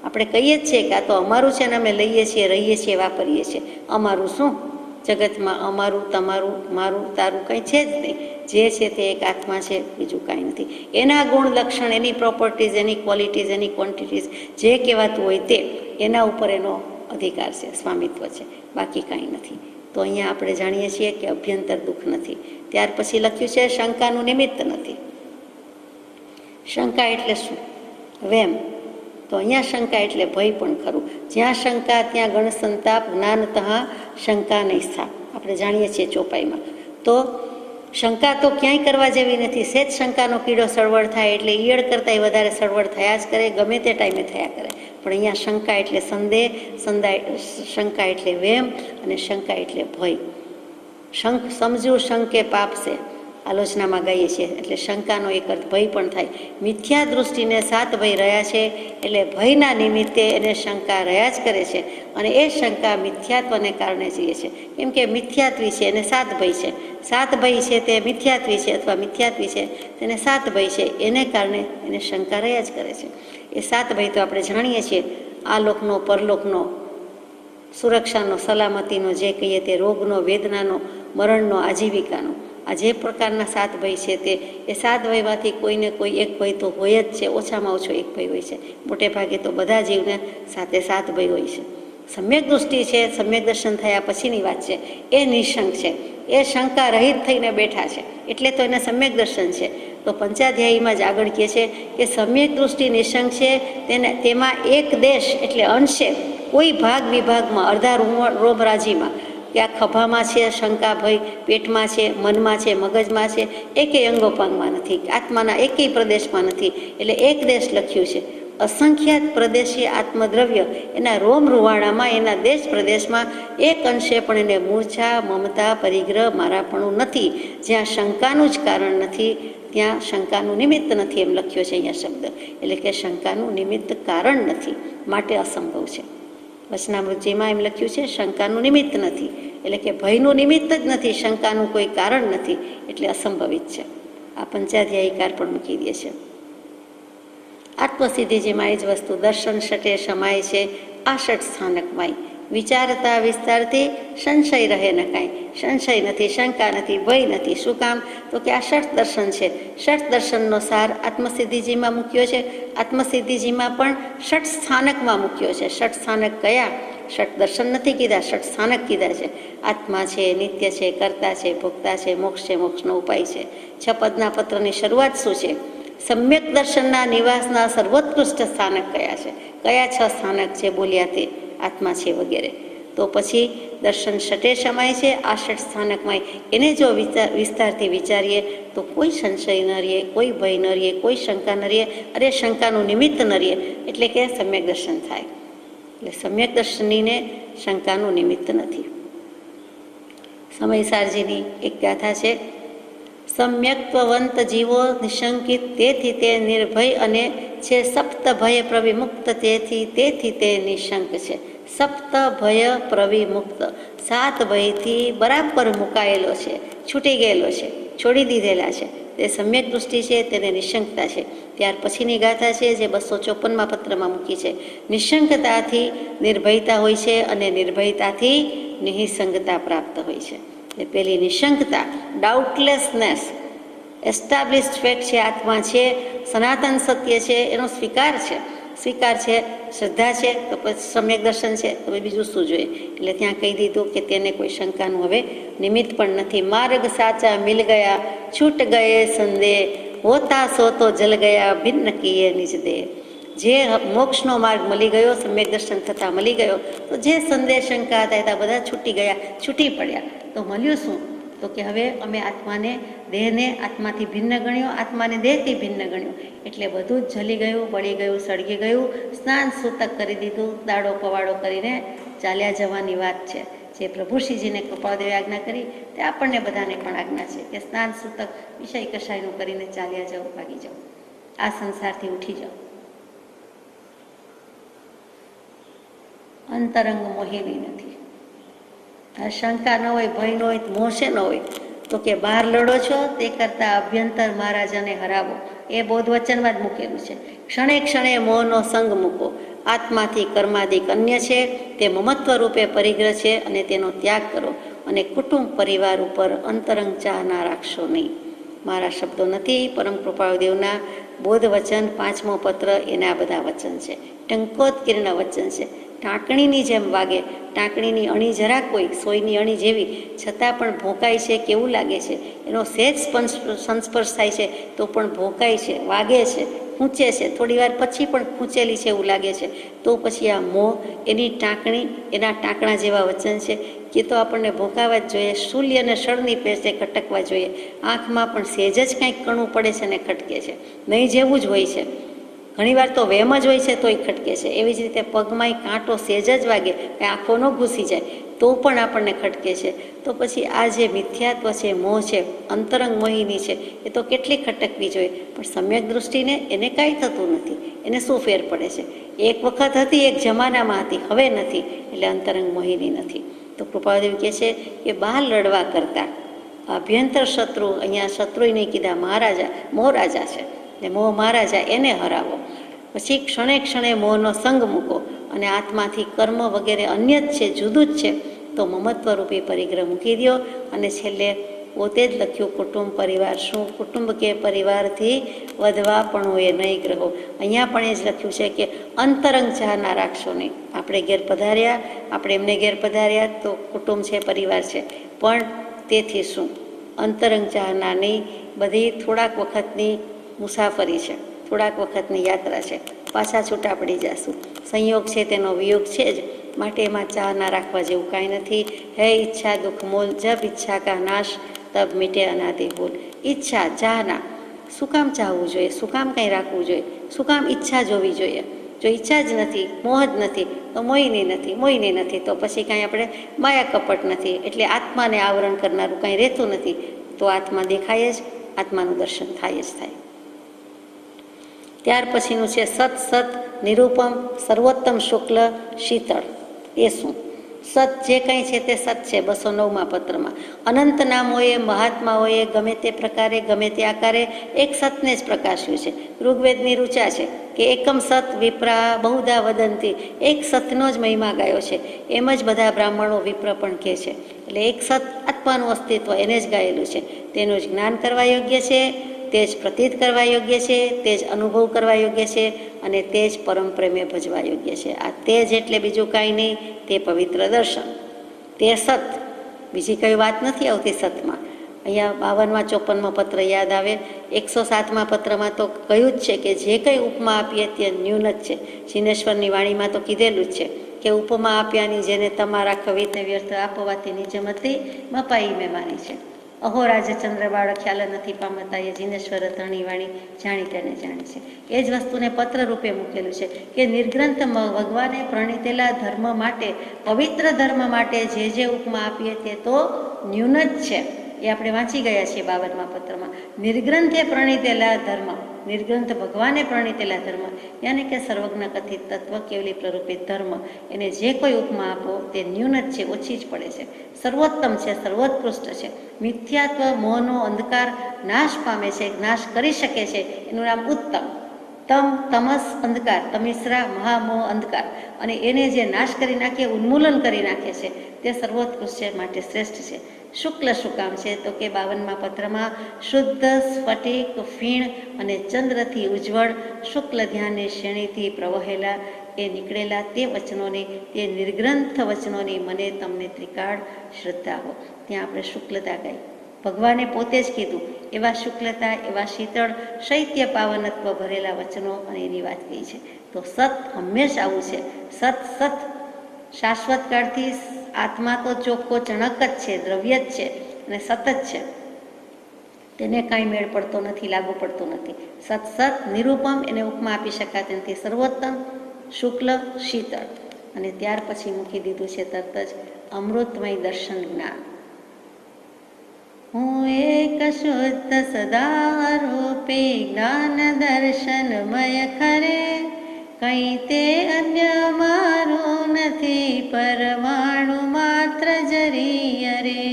આપણે કહીએ જ છીએ કે આ તો અમારું છે ને અમે લઈએ છીએ, રહીએ છીએ, વાપરીએ છીએ. અમારું શું? જગતમાં અમારું, તમારું, મારું, તારું કંઈ છે જ નહીં. જે છે તે એક આત્મા છે, બીજું કાંઈ નથી. એના ગુણ લક્ષણ, એની પ્રોપર્ટીઝ, એની ક્વોલિટીઝ, એની ક્વોન્ટિટીઝ જે કહેવાતું હોય તે એના ઉપર એનો અધિકાર છે, સ્વામિત્વ છે, બાકી કાંઈ નથી. તો અહીંયા આપણે જાણીએ છીએ કે અભ્યંતર દુઃખ નથી. ત્યાર પછી લખ્યું છે શંકાનું નિમિત્ત નથી. શંકા એટલે શું? વેમ. તો અહીંયા શંકા એટલે ભય પણ ખરું. જ્યાં શંકા ત્યાં ગણ સંતાપ, જ્ઞાનતઃ શંકા નહીં સ્થાપ. આપણે જાણીએ છીએ ચોપાઈમાં. તો શંકા તો ક્યાંય કરવા જેવી નથી. સેજ શંકાનો કીડો સળવળ થાય એટલે ઈયળ કરતાંય વધારે સળવળ થયા જ કરે, ગમે તે ટાઈમે થયા કરે. પણ અહીંયા શંકા એટલે સંદેહ, શંકા એટલે વેમ, અને શંકા એટલે ભય. સમજવું શંકે પાપ છે, આલોચનામાં ગાઈએ છીએ. એટલે શંકાનો એક અર્થ ભય પણ થાય. મિથ્યા દૃષ્ટિને 7 ભય રહ્યા છે, એટલે ભયના નિમિત્તે એને શંકા રહ્યા જ કરે છે. અને એ શંકા મિથ્યાત્વને કારણે જઈએ છે. કેમ કે મિથ્યાત્વી છે એને 7 ભય છે. 7 ભય છે તે મિથ્યાત્વી છે, અથવા મિથ્યાત્વી છે તેને 7 ભય છે, એને કારણે એને શંકા રહ્યા જ કરે છે. એ 7 ભય તો આપણે જાણીએ છીએ. આ લોકનો, પરલોકનો, સુરક્ષાનો, સલામતીનો, જે કહીએ તે રોગનો, વેદનાનો, મરણનો, આજીવિકાનો, આ જે પ્રકારના 7 ભય છે તે એ 7 ભયમાંથી કોઈને કોઈ એક ભય તો હોય જ છે. ઓછામાં ઓછો એક ભય હોય છે. મોટે ભાગે તો બધા જીવને 7 ભય હોય છે. સમ્યક દૃષ્ટિ છે, સમ્યક દર્શન થયા પછીની વાત છે, એ નિઃશંક છે, એ શંકા રહિત થઈને બેઠા છે, એટલે તો એને સમ્યક દર્શન છે. તો પંચાધ્યાયીમાં જ આગળ કહે છે કે સમ્યક દૃષ્ટિ નિઃશંક છે. તેમાં એક દેશ એટલે અંશે, કોઈ ભાગ વિભાગમાં, અડધા રોમરાજીમાં, કે આ ખભામાં છે શંકા ભય, પેટમાં છે, મનમાં છે, મગજમાં છે, એકેય અંગોપાંગમાં નથી, આત્માના એકેય પ્રદેશમાં નથી. એટલે એક દેશ લખ્યું છે. અસંખ્યાત પ્રદેશી આત્મદ્રવ્ય એના રોમ રૂવાણામાં, એના દેશ પ્રદેશમાં એક અંશે પણ એને મૂર્છા, મમતા, પરિગ્રહ, મારાપણું નથી. જ્યાં શંકાનું જ કારણ નથી ત્યાં શંકાનું નિમિત્ત નથી, એમ લખ્યો છે અહીંયા શબ્દ. એટલે કે શંકાનું નિમિત્ત કારણ નથી, માટે અસંભવ છે. વચનામૃતજીમાં એમ લખ્યું છે શંકાનું નિમિત્ત નથી, એટલે કે ભયનું નિમિત્ત જ નથી, શંકાનું કોઈ કારણ નથી, એટલે અસંભવિત છે. આ પંચાધ્યાયીકાર પણ મૂકી દે છે. આત્મસિદ્ધિજીમાં એ જ વસ્તુ દર્શન ષટે સમાય છે આ ષટ સ્થાનકમાંય. વિચારતા વિસ્તારથી સંશય રહે ન કાંઈ. સંશય નથી, શંકા નથી, ભય નથી. શું કામ? તો કે આ ષટ દર્શન છે. ષટ દર્શનનો સાર આત્મસિદ્ધિજીમાં મૂક્યો છે. આત્મસિદ્ધિજીમાં પણ ષટ સ્થાનકમાં મૂક્યો છે. ષટ સ્થાનક કયા? ષટ દર્શન નથી કીધા, ષટ સ્થાનક કીધા છે. આત્મા છે, નિત્ય છે, કર્તા છે, ભોગતા છે, મોક્ષ છે, મોક્ષનો ઉપાય છે. 6 પદના પત્રની શરૂઆત શું છે? સમ્યક દર્શનના નિવાસના સર્વોત્કૃષ્ટ સ્થાનક કયા છે? કયા 6 સ્થાનક છે બોલ્યા તે? આત્મા છે વગેરે. તો પછી દર્શન ષટે સમાય છે આ ષટ સ્થાનકમાં. એને જો વિસ્તારથી વિચારીએ તો કોઈ સંશય ન રહીએ, કોઈ ભય ન રહીએ, કોઈ શંકા ન રહીએ, અરે શંકાનું નિમિત્ત ન રહીએ, એટલે કે સમ્યક દર્શન થાય. એટલે સમ્યક દર્શનીને શંકાનું નિમિત્ત નથી. સમયસારજીની એક ગાથા છે, સમ્યક્ત્વવંત જીવો નિશંકિત તેથી તે નિર્ભય અને છે સપ્ત ભય પ્રવિમુક્ત તેથી તે નિશંક છે. સપ્ત ભય પ્રવિમુક્ત, 7 ભયથી બરાબર મુકાયેલો છે, છૂટી ગયેલો છે, છોડી દીધેલા છે. તે સમ્યક દૃષ્ટિ છે, તેને નિશંકતા છે. ત્યાર પછીની ગાથા છે જે 254માં પત્રમાં મૂકી છે. નિશંકતાથી નિર્ભયતા હોય છે અને નિર્ભયતાથી નિહિસંગતા પ્રાપ્ત હોય છે. પેલી નિશંકતા, ડાઉટલેસનેસ, એસ્ટાબ્લિશ્ડ ફેક્ટ છે, આત્મા છે, સનાતન સત્ય છે, એનો સ્વીકાર છે. શ્રદ્ધા છે, તો પછી સમ્યક દર્શન છે, તો બીજું શું જોઈએ? એટલે ત્યાં કહી દીધું કે તેને કોઈ શંકાનું હવે નિમિત્ત પણ નથી. માર્ગ સાચા મિલ ગયા, છૂટ ગયે સંદેહ, હોતા સો તો જલ ગયા, ભિન્ન કીએ નિજ દેહ. જે મોક્ષનો માર્ગ મળી ગયો, સમ્યક દર્શન થતાં મળી ગયો, તો જે સંદેહ શંકા હતા એ બધા છૂટી ગયા, છૂટી પડ્યા. તો મળ્યું શું? તો કે હવે અમે આત્માને, દેહને આત્માથી ભિન્ન ગણ્યો, આત્માને દેહથી ભિન્ન ગણ્યો. એટલે બધું જ જલી ગયું, બળી ગયું, સળગી ગયું. સ્નાન સૂતક કરી દીધું, દાડો પવાડો કરીને ચાલ્યા જવાની વાત છે. જે પ્રભુશ્રીજીને કૃપાદેવે આજ્ઞા કરી તે આપણને બધાને પણ આજ્ઞા છે કે સ્નાન સૂતક વિષય કશાયનું કરીને ચાલ્યા જાઓ, ભાગી જાઓ, આ સંસારથી ઉઠી જાઓ. અંતરંગ મોહિની નથી. શંકા ન હોય, ભય ન હોય, મોહ ન હોય, તો કે બહાર લડો છો તે કરતાં અભ્યંતર મહારાજાને હરાવો. એ બોધ વચનમાં જ મૂકેલું છે. ક્ષણે ક્ષણે મોહનો સંગ મૂકો. આત્માથી કર્માદિક અન્ય છે, તે મમત્વ રૂપે પરિગ્રહ છે, અને તેનો ત્યાગ કરો. અને કુટુંબ પરિવાર ઉપર અંતરંગ ચાહ ના રાખશો નહીં. મારા શબ્દો નથી, પરમ કૃપાળુદેવના બોધ વચન 5મો પત્ર, એના બધા વચન છે. ટંકોત્કીર્ણ વચન છે. ટાંકણીની જેમ વાગે. ટાંકણીની અણી જરાક હોય, સોયની અણી જેવી, છતાં પણ ભોંકાય છે, કેવું લાગે છે? એનો સહેજ સંસ્પર્શ થાય છે તો પણ ભોંકાય છે, વાગે છે, ખૂંચે છે, થોડી વાર પછી પણ ખૂંચેલી છે એવું લાગે છે. તો પછી આ મોહ, એની ટાંકણી, એના ટાંકણા જેવા વચન છે કે તો આપણને ભોંકાવા જ જોઈએ. શૂલ્ય અને શળની પેસે ખટકવા જોઈએ. આંખમાં પણ સહેજ જ કંઈક કણું પડે છે ને ખટકે છે, નહીં જેવું જ હોય છે. ઘણીવાર તો વેમ જ હોય છે તોય ખટકે છે. એવી જ રીતે પગમાંય કાંટો સહેજ જ વાગે, કંઈ આંખો ન ઘૂસી જાય તો પણ આપણને ખટકે છે. તો પછી આ જે મિથ્યાત્વ છે, મોહ છે, અંતરંગ મોહિની છે, એ તો કેટલી ખટકવી જોઈએ. પણ સમ્યક દૃષ્ટિને એને કાંઈ થતું નથી. એને શું ફેર પડે છે? એક વખત હતી, એક જમાનામાં હતી, હવે નથી, એટલે અંતરંગ મોહિની નથી. તો કૃપાદેવ કહે છે કે બહાર લડવા કરતાં અભ્યંતર શત્રુ, અહીંયા શત્રુએ નહીં કીધા, મહારાજા, મોહ રાજા છે, ને મોહ મહારાજા, એને હરાવો. પછી ક્ષણે ક્ષણે મોહનો સંગ મૂકો અને આત્માથી કર્મ વગેરે અન્ય જ છે, જુદું જ છે, તો મમત્વરૂપી પરિગ્રહ મૂકી દો. અને છેલ્લે પોતે જ લખ્યું કુટુંબ પરિવાર. શું? કુટુંબ કે પરિવારથી વધવા પણ એ નહીં ગ્રહો. અહીંયા પણ એ જ લખ્યું છે કે અંતરંગ ચાહ ના રાખશો નહીં. આપણે ઘેર પધાર્યા, આપણે એમને ઘેર પધાર્યા તો કુટુંબ છે, પરિવાર છે, પણ તેથી શું? અંતરંગ ચાહ ના નહીં. બધી થોડાક વખતની મુસાફરી છે, થોડાક વખતની યાત્રા છે, પાછા છૂટા પડી જશું. સંયોગ છે તેનો વિયોગ છે જ, માટે એમાં ચાહ ના રાખવા જેવું કાંઈ નથી. હે ઈચ્છા દુઃખ મોલ, જબ ઈચ્છા કા નાશ તબ મીટે અનાદિ ભૂલ. ઈચ્છા ચાહના શું કામ ચાહવું જોઈએ, શું કામ કંઈ રાખવું જોઈએ, શું કામ ઈચ્છા જોવી જોઈએ? જો ઈચ્છા જ નથી, મોહ જ નથી, તો મોહિની નથી, મોહિની નથી તો પછી કાંઈ આપણે માયા કપટ નથી, એટલે આત્માને આવરણ કરનારું કાંઈ રહેતું નથી. તો આત્મા દેખાય જ, આત્માનું દર્શન થાય જ થાય. ત્યાર પછીનું છે સત સત નિરૂપમ સર્વોત્તમ શુક્લ શીતળ. એ શું? સત જે કંઈ છે તે સત છે. 209મા પત્રમાં અનંત નામોએ મહાત્માઓએ ગમે તે પ્રકારે ગમે તે આકારે એક સતને જ પ્રકાશ્યું છે. ઋગ્વેદની ઋચા છે કે એકમ સત વિપ્રા બહુધા વદંતી, એક સતનો જ મહિમા ગાયો છે. એમ જ બધા બ્રાહ્મણો વિપ્ર પણ કહે છે. એટલે એક સત આત્માનું અસ્તિત્વ એને જ ગાયેલું છે. તેનું જ જ્ઞાન કરવા યોગ્ય છે, તે જ પ્રતીત કરવા યોગ્ય છે, તે જ અનુભવ કરવા યોગ્ય છે, અને તે જ પરમ પ્રેમે ભજવા યોગ્ય છે. આ તે જ એટલે બીજું કાંઈ નહીં, તે પવિત્ર દર્શન, તે સત. બીજી કઈ વાત નથી આવતી સતમાં. અહીંયા 52મા 54મા પત્ર યાદ આવે. 107મા પત્રમાં તો કહ્યું જ છે કે જે કંઈ ઉપમા આપીએ તે ન્યૂન જ છે. જિનેશ્વરની વાણીમાં તો કીધેલું જ છે કે ઉપમા આપ્યાની જેને તમારા કવિને વ્યર્થ આપવાથી નિજમતી મપાઈ મેં માની છે. અહો રાજચંદ્ર બાળ ખ્યાલ નથી પામતા, એ જિનેશ્વર ધણી વાણી જાણી તેને જાણી છે. એ જ વસ્તુને પત્ર રૂપે મૂકેલું છે કે નિર્ગ્રંથ ભગવાને પ્રણીતેલા ધર્મ માટે, પવિત્ર ધર્મ માટે જે ઉપમા આપીએ તે તો ન્યૂન જ છે. એ આપણે વાંચી ગયા છીએ 52મા પત્રમાં. નિર્ગ્રંથે પ્રણીતેલા ધર્મ, નિર્ગ્રંથ ભગવાને પ્રણીતેલા ધર્મ, યાની કે સર્વજ્ઞ કથિત તત્વ કેવલી પ્રરૂપિત ધર્મ, એને જે કોઈ ઉપમા આપો તે ન્યૂન જ છે, ઓછી જ પડે છે. સર્વોત્તમ છે, સર્વોત્કૃષ્ટ છે. મિથ્યાત્વ મોહનો અંધકાર નાશ પામે છે, નાશ કરી શકે છે. એનું નામ ઉત્તમ. તમસ અંધકાર, તમિશ્રા મહામોહ અંધકાર, અને એને જે નાશ કરી નાખે, ઉન્મૂલન કરી નાખે છે, તે સર્વોત્કૃષ્ટ છે, માટે શ્રેષ્ઠ છે. શુક્લ શું કામ છે? તો કે 52મા પત્રમાં શુદ્ધ સ્ફટિક ફીણ અને ચંદ્રથી ઉજ્જવળ શુક્લ ધ્યાનની શ્રેણીથી પ્રવહેલા એ નીકળેલા તે વચનોની, તે નિર્ગ્રંથ વચનોની મને તમને ત્રિકાળ શ્રદ્ધા હો. ત્યાં આપણે શુક્લતા ગાઈ. ભગવાને પોતે જ કીધું એવા શુક્લતા, એવા શીતળ શૈત્ય પાવનત્વ ભરેલા વચનો, અને એની વાત કહી છે. તો સત હંમેશા આવું છે. સત સત શાશ્વત કાળથી આત્મા તો ચોખ્ખો ચણક જ છે, દ્રવ્ય જ છે, અને સતત છે. તેને કાંઈ મેળ પડતો નથી, લાગુ પડતો નથી. સત સત નિરૂપમ, એને ઉપમા આપી શકાતી નથી. સર્વોત્તમ શુક્લ શીતળ. અને ત્યાર પછી મૂકી દીધું છે તરત જ અમૃતમય દર્શન જ્ઞાન. હું એક શુદ્ધ સદારૂપે જ્ઞાન દર્શનમય ખરે, કઈ તે અન્ય મારું નથી, પરમાણુ માત્ર જરી અરે.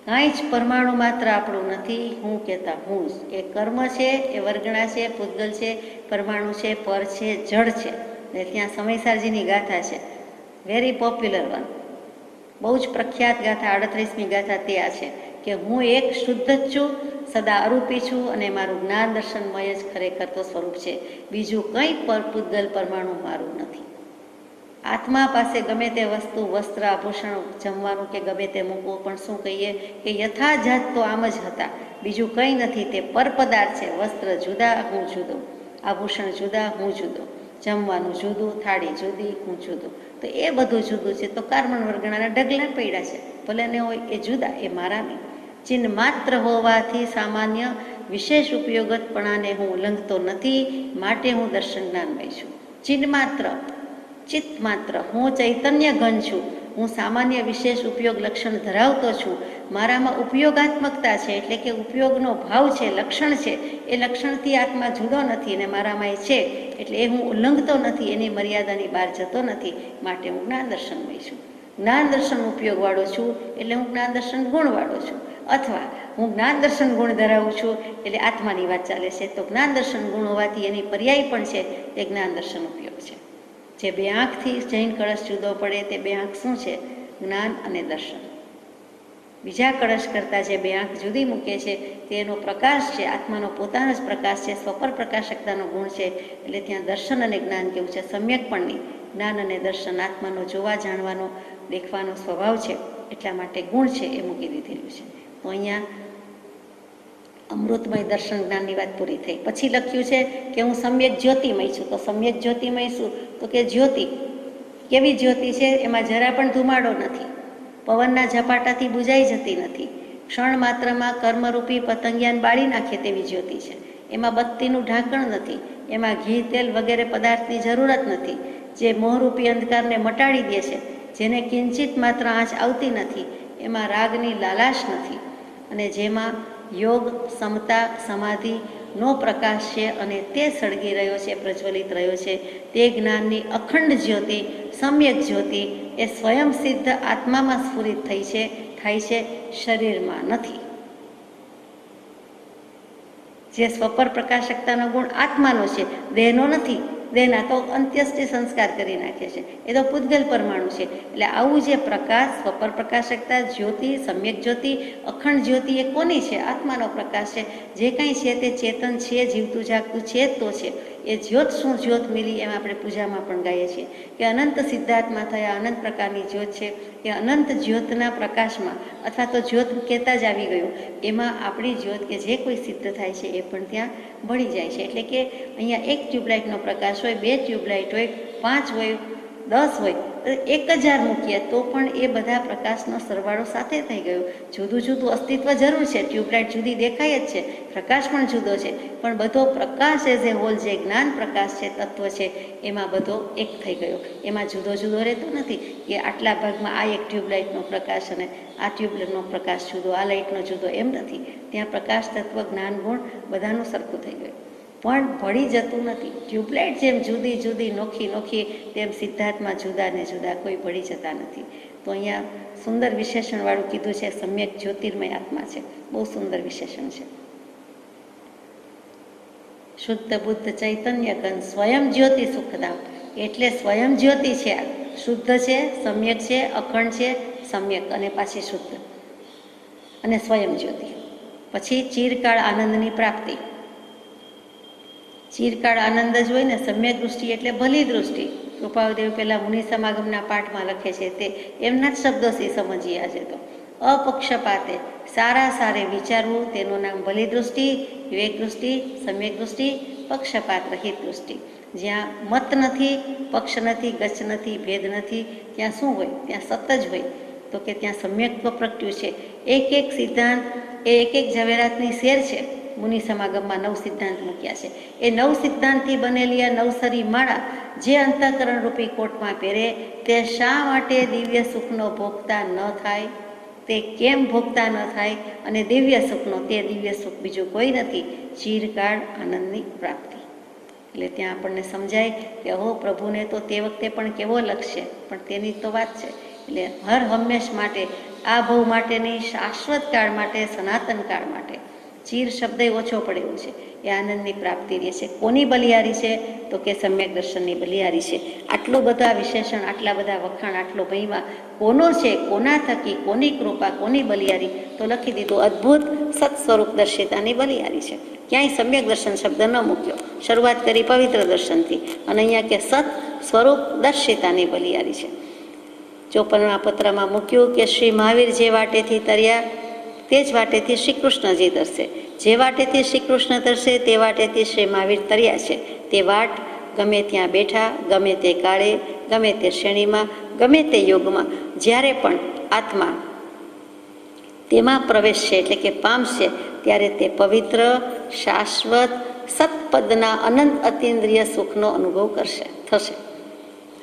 કાંઈ જ પરમાણુ માત્ર આપણું નથી. હું કહેતા હું જ. એ કર્મ છે, એ વર્ગણા છે, પૂતગલ છે, પરમાણુ છે, પર છે, જળ છે. ને ત્યાં સમયસારજીની ગાથા છે, વેરી પોપ્યુલર વન, બહુ જ પ્રખ્યાત ગાથા, 38મી ગાથા તે આ છે કે હું એક શુદ્ધ જ છું, સદા અરૂપી છું, અને મારું જ્ઞાન દર્શનમય જ ખરેખર તો સ્વરૂપ છે. બીજું કંઈ પૂતગલ પરમાણુ મારું નથી. આત્મા પાસે ગમે તે વસ્તુ, વસ્ત્ર, આભૂષણ, જમવાનું કે ગમે તે મૂકવું, પણ શું કહીએ કે યથાજાત તો આમ જ હતા. બીજું કંઈ નથી. તે પરપદાર્થ છે. વસ્ત્ર જુદા, હું જુદો. આભૂષણ જુદા, હું જુદો. જમવાનું જુદું, થાળી જુદી, હું જુદો. તો એ બધું જુદું છે. તો કાર્બન વર્ગણાના ઢગલા પડ્યા છે, ભલે ને હોય, એ જુદા, એ મારા નહીં. ચિહ્ન માત્ર હોવાથી સામાન્ય વિશેષ ઉપયોગતપણાને હું ઉલ્લંઘતો નથી, માટે હું દર્શન જ્ઞાનમય છું. ચિહ્ન માત્ર, ચિત્ત માત્ર, હું ચૈતન્ય ઘન છું. હું સામાન્ય વિશેષ ઉપયોગ લક્ષણ ધરાવતો છું. મારામાં ઉપયોગાત્મકતા છે, એટલે કે ઉપયોગનો ભાવ છે, લક્ષણ છે. એ લક્ષણથી આત્મા જુદો નથી, અને મારામાં એ છે, એટલે એ હું ઉલ્લંઘતો નથી, એની મર્યાદાની બહાર જતો નથી, માટે હું જ્ઞાન દર્શનમય છું. જ્ઞાન દર્શન ઉપયોગવાળો છું, એટલે હું જ્ઞાન દર્શન ગુણવાળો છું. અથવા હું જ્ઞાન દર્શન ગુણ ધરાવું છું, એટલે આત્માની વાત ચાલે છે. તો જ્ઞાન દર્શન ગુણ હોવાથી એની પર્યાય પણ છે, તે જ્ઞાન દર્શન ઉપયોગ છે. જે બે આંખથી જૈન કળશ જુદો પડે, તે બે આંખ શું છે? જ્ઞાન અને દર્શન. બીજા કળશ કરતાં જે બે આંખ જુદી મૂકે છે, તેનો પ્રકાશ છે, આત્માનો પોતાનો જ પ્રકાશ છે, સ્વપર પ્રકાશકતાનો ગુણ છે. એટલે ત્યાં દર્શન અને જ્ઞાન કેવું છે? સમ્યક પણ નહીં. જ્ઞાન અને દર્શન આત્માનો જોવા, જાણવાનો, દેખવાનો સ્વભાવ છે, એટલા માટે ગુણ છે, એ મૂકી દીધેલું છે. તો અહીંયા અમૃતમય દર્શન જ્ઞાનની વાત પૂરી થઈ. પછી લખ્યું છે કે હું સમ્યક જ્યોતિમય છું. તો સમ્યક જ્યોતિમય શું? તો કે જ્યોતિ કેવી જ્યોતિ છે? એમાં જરા પણ ધુમાડો નથી, પવનના ઝપાટાથી બુઝાઈ જતી નથી, ક્ષણ માત્રમાં કર્મરૂપી પતંગિયાને બાળી નાખે તેવી જ્યોતિ છે. એમાં બત્તીનું ઢાંકણ નથી, એમાં ઘી તેલ વગેરે પદાર્થની જરૂરત નથી, જે મોહરૂપી અંધકારને મટાડી દે છે, જેને કિંચિત માત્ર આંચ આવતી નથી, એમાં રાગની લાલાશ નથી, અને જેમાં યોગ, સમતા, સમાધિનો પ્રકાશ છે અને તે સળગી રહ્યો છે, પ્રજ્વલિત રહ્યો છે, તે જ્ઞાનની અખંડ જ્યોતિ, સમ્યક જ્યોતિ એ સ્વયં સિદ્ધ આત્મામાં સ્ફુરિત થાય છે, શરીરમાં નથી. જે સ્વપર પ્રકાશકતાનો ગુણ આત્માનો છે, દેહનો નથી. દેહના તો અંત્યષ્ટિ સંસ્કાર કરી નાખે છે, એ તો પૂતગલ પરમાણુ છે. એટલે આવું જે પ્રકાશ, સ્વપર પ્રકાશકતા, જ્યોતિ, સમ્યક જ્યોતિ, અખંડ જ્યોતિ એ કોની છે? આત્માનો પ્રકાશ છે. જે કંઈ છે તે ચેતન છે, જીવતું જાગતું છે તો છે. એ જ્યોત શું જ્યોત મિલી, એમ આપણે પૂજામાં પણ ગાઈએ છીએ કે અનંત સિદ્ધાર્થમાં થયા અનંત પ્રકારની જ્યોત છે. એ અનંત જ્યોતના પ્રકાશમાં, અથવા તો જ્યોત કહેતા જ આવી ગયું, એમાં આપણી જ્યોત કે જે કોઈ સિદ્ધ થાય છે એ પણ ત્યાં ભળી જાય છે. એટલે કે અહીંયા એક ટ્યુબલાઇટનો પ્રકાશ હોય, 2 ટ્યુબલાઇટ હોય, 5 હોય, 10 હોય, 1000 મૂકીએ તો પણ એ બધા પ્રકાશનો સરવાળો સાથે થઈ ગયો. જુદું જુદું અસ્તિત્વ જરૂર છે, ટ્યુબલાઇટ જુદી દેખાય જ છે, પ્રકાશ પણ જુદો છે, પણ બધો પ્રકાશ એઝ એ હોલ, જે જ્ઞાન પ્રકાશ છે, તત્વ છે, એમાં બધો એક થઈ ગયો. એમાં જુદો જુદો રહેતો નથી કે આટલા ભાગમાં આ એક ટ્યુબલાઇટનો પ્રકાશ અને આ ટ્યુબલાઇટનો પ્રકાશ જુદો, આ લાઇટનો જુદો, એમ નથી. ત્યાં પ્રકાશ તત્વ, જ્ઞાન ગુણ બધાનું સરખું થઈ ગયું, પણ ભળી જતું નથી. ટ્યુબલાઇટ જેમ જુદી જુદી નોખી તેમ સિદ્ધાર્થમાં જુદા ને જુદા કોઈ ભળી જતા નથી. તો અહીંયા સુંદર વિશેષણવાળું કીધું છે, સમ્યક જ્યોતિર્મય આત્મા છે. બહુ સુંદર વિશેષણ છે. શુદ્ધ બુદ્ધ ચૈતન્ય ઘન સ્વયં જ્યોતિ સુખધામ, એટલે સ્વયં જ્યોતિ છે, શુદ્ધ છે, સમ્યક છે, અખંડ છે, સમ્યક અને પાછી શુદ્ધ અને સ્વયં જ્યોતિ. પછી ચિરકાળ આનંદની પ્રાપ્તિ. ચિરકાળ આનંદ જ હોય ને. સમ્યક દૃષ્ટિ એટલે ભલી દૃષ્ટિ. કૃપાદેવ પેલા મુનિ સમાગમના પાઠમાં લખે છે, તે એમના જ શબ્દોથી સમજીએ. આજે તો અપક્ષપાતે સારા સારે વિચારવું, તેનું નામ ભલી દૃષ્ટિ, વિવેક દૃષ્ટિ, સમ્યક દૃષ્ટિ, પક્ષપાત રહિત દૃષ્ટિ. જ્યાં મત નથી, પક્ષ નથી, ગચ્છ નથી, ભેદ નથી, ત્યાં શું હોય? ત્યાં સત જ હોય. તો કે ત્યાં સમ્યક્ત્વ પ્રગટ્યું છે. એક સિદ્ધાંત એ એક ઝવેરાતની શેર છે. મુનિ સમાગમમાં 9 સિદ્ધાંત મૂક્યા છે. એ 9 સિદ્ધાંતથી બનેલી આ નવસરી માળા જે અંતઃકરણ રૂપી કોટમાં પહેરે, તે શા માટે દિવ્ય સુખનો ભોગતા ન થાય? તે કેમ ભોગતા ન થાય? અને દિવ્ય સુખનો, તે દિવ્ય સુખ બીજું કોઈ નથી, ચિરકાળ આનંદની પ્રાપ્તિ. એટલે ત્યાં આપણને સમજાય કે હો, પ્રભુને તો તે વખતે પણ કેવો લક્ષ્ય, પણ તેની તો વાત છે. એટલે હર હંમેશ માટે, આ ભવ માટે નહીં, શાશ્વત કાળ માટે, સનાતન કાળ માટે. ચીર શબ્દ ઓછો પડે એવું છે. એ આનંદની પ્રાપ્તિ રહે છે. કોની બલિયારી છે? તો કે સમ્યક દર્શનની બલિયારી છે. આટલું બધા વિશેષણ, આટલા બધા વખાણ, આટલો મહિમા કોનો છે? કોના થકી, કોની કૃપા, કોની બલિયારી? તો લખી દીધું, અદ્ભુત સત સ્વરૂપ દર્શિતાની બલિયારી છે. ક્યાંય સમ્યક દર્શન શબ્દ ન મૂક્યો. શરૂઆત કરી પવિત્ર દર્શનથી, અને અહીંયા કે સત સ્વરૂપ દર્શિતાની બલિયારી છે. 54મા પત્રમાં મૂક્યું કે શ્રી મહાવીર જે વાટેથી તર્યા, તે જ વાટેથી શ્રી કૃષ્ણજી તરશે. જે વાટેથી શ્રી કૃષ્ણ તરશે, તે વાટેથી શ્રી મહાવીર તર્યા છે. તે વાટ ગમે ત્યાં બેઠા, ગમે તે કાળે, ગમે તે શ્રેણીમાં, ગમે તે યુગમાં, જ્યારે પણ આત્મા તેમાં પ્રવેશશે, એટલે કે પામશે, ત્યારે તે પવિત્ર, શાશ્વત, સતપદના અનંત અતિન્દ્રિય સુખનો અનુભવ થશે.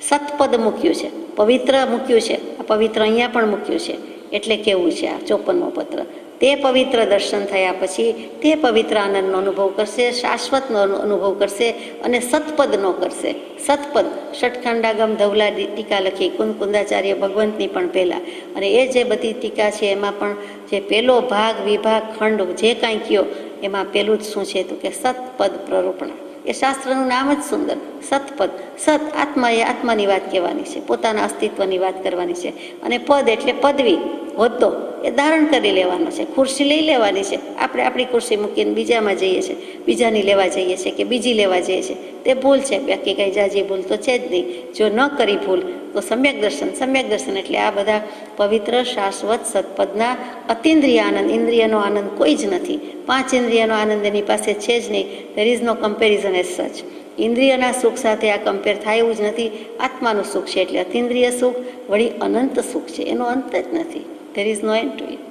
સતપદ મૂક્યું છે, પવિત્ર મૂક્યું છે. આ પવિત્ર અહીંયા પણ મૂક્યું છે. એટલે કેવું છે આ 54મો પત્ર? તે પવિત્ર દર્શન થયા પછી તે પવિત્ર આનંદનો અનુભવ કરશે, શાશ્વતનો અનુભવ કરશે અને સતપદનો કરશે. સતપદ ષટખંડાગમ ધવલા ટીકા લખી, કુંદાચાર્ય ભગવંતની પણ પહેલાં. અને એ જે બધી ટીકા છે એમાં પણ જે પહેલો ભાગ, વિભાગ, ખંડ જે કાંઈ કયો, એમાં પહેલું જ શું છે? તો કે સતપદ પ્રરૂપણા. એ શાસ્ત્રનું નામ જ સુંદર, સતપદ. સત આત્મા, એ આત્માની વાત કહેવાની છે, પોતાના અસ્તિત્વની વાત કરવાની છે. અને પદ એટલે પદવી, હોદ્દો, એ ધારણ કરી લેવાનો છે. ખુરશી લઈ લેવાની છે. આપણે આપણી ખુરશી મૂકીને બીજામાં જઈએ છીએ, બીજાની લેવા જઈએ છીએ કે બીજી લેવા જઈએ છીએ, તે ભૂલ છે. બાકી કંઈ જાજી ભૂલ તો છે જ નહીં. જો ન કરી ભૂલ તો સમ્યક દર્શન. સમ્યક દર્શન એટલે આ બધા પવિત્ર, શાશ્વત, સતપદના અતિન્દ્રિય આનંદ. ઇન્દ્રિયનો આનંદ કોઈ જ નથી. 5 ઇન્દ્રિયનો આનંદ એની પાસે છે જ નહીં. There is no comparison as such. ઇન્દ્રિયના સુખ સાથે આ કમ્પેર થાય એવું જ નથી. આત્માનું સુખ છે એટલે અતિન્દ્રિય સુખ, વળી અનંત સુખ છે, એનો અંત જ નથી. There is no end to it.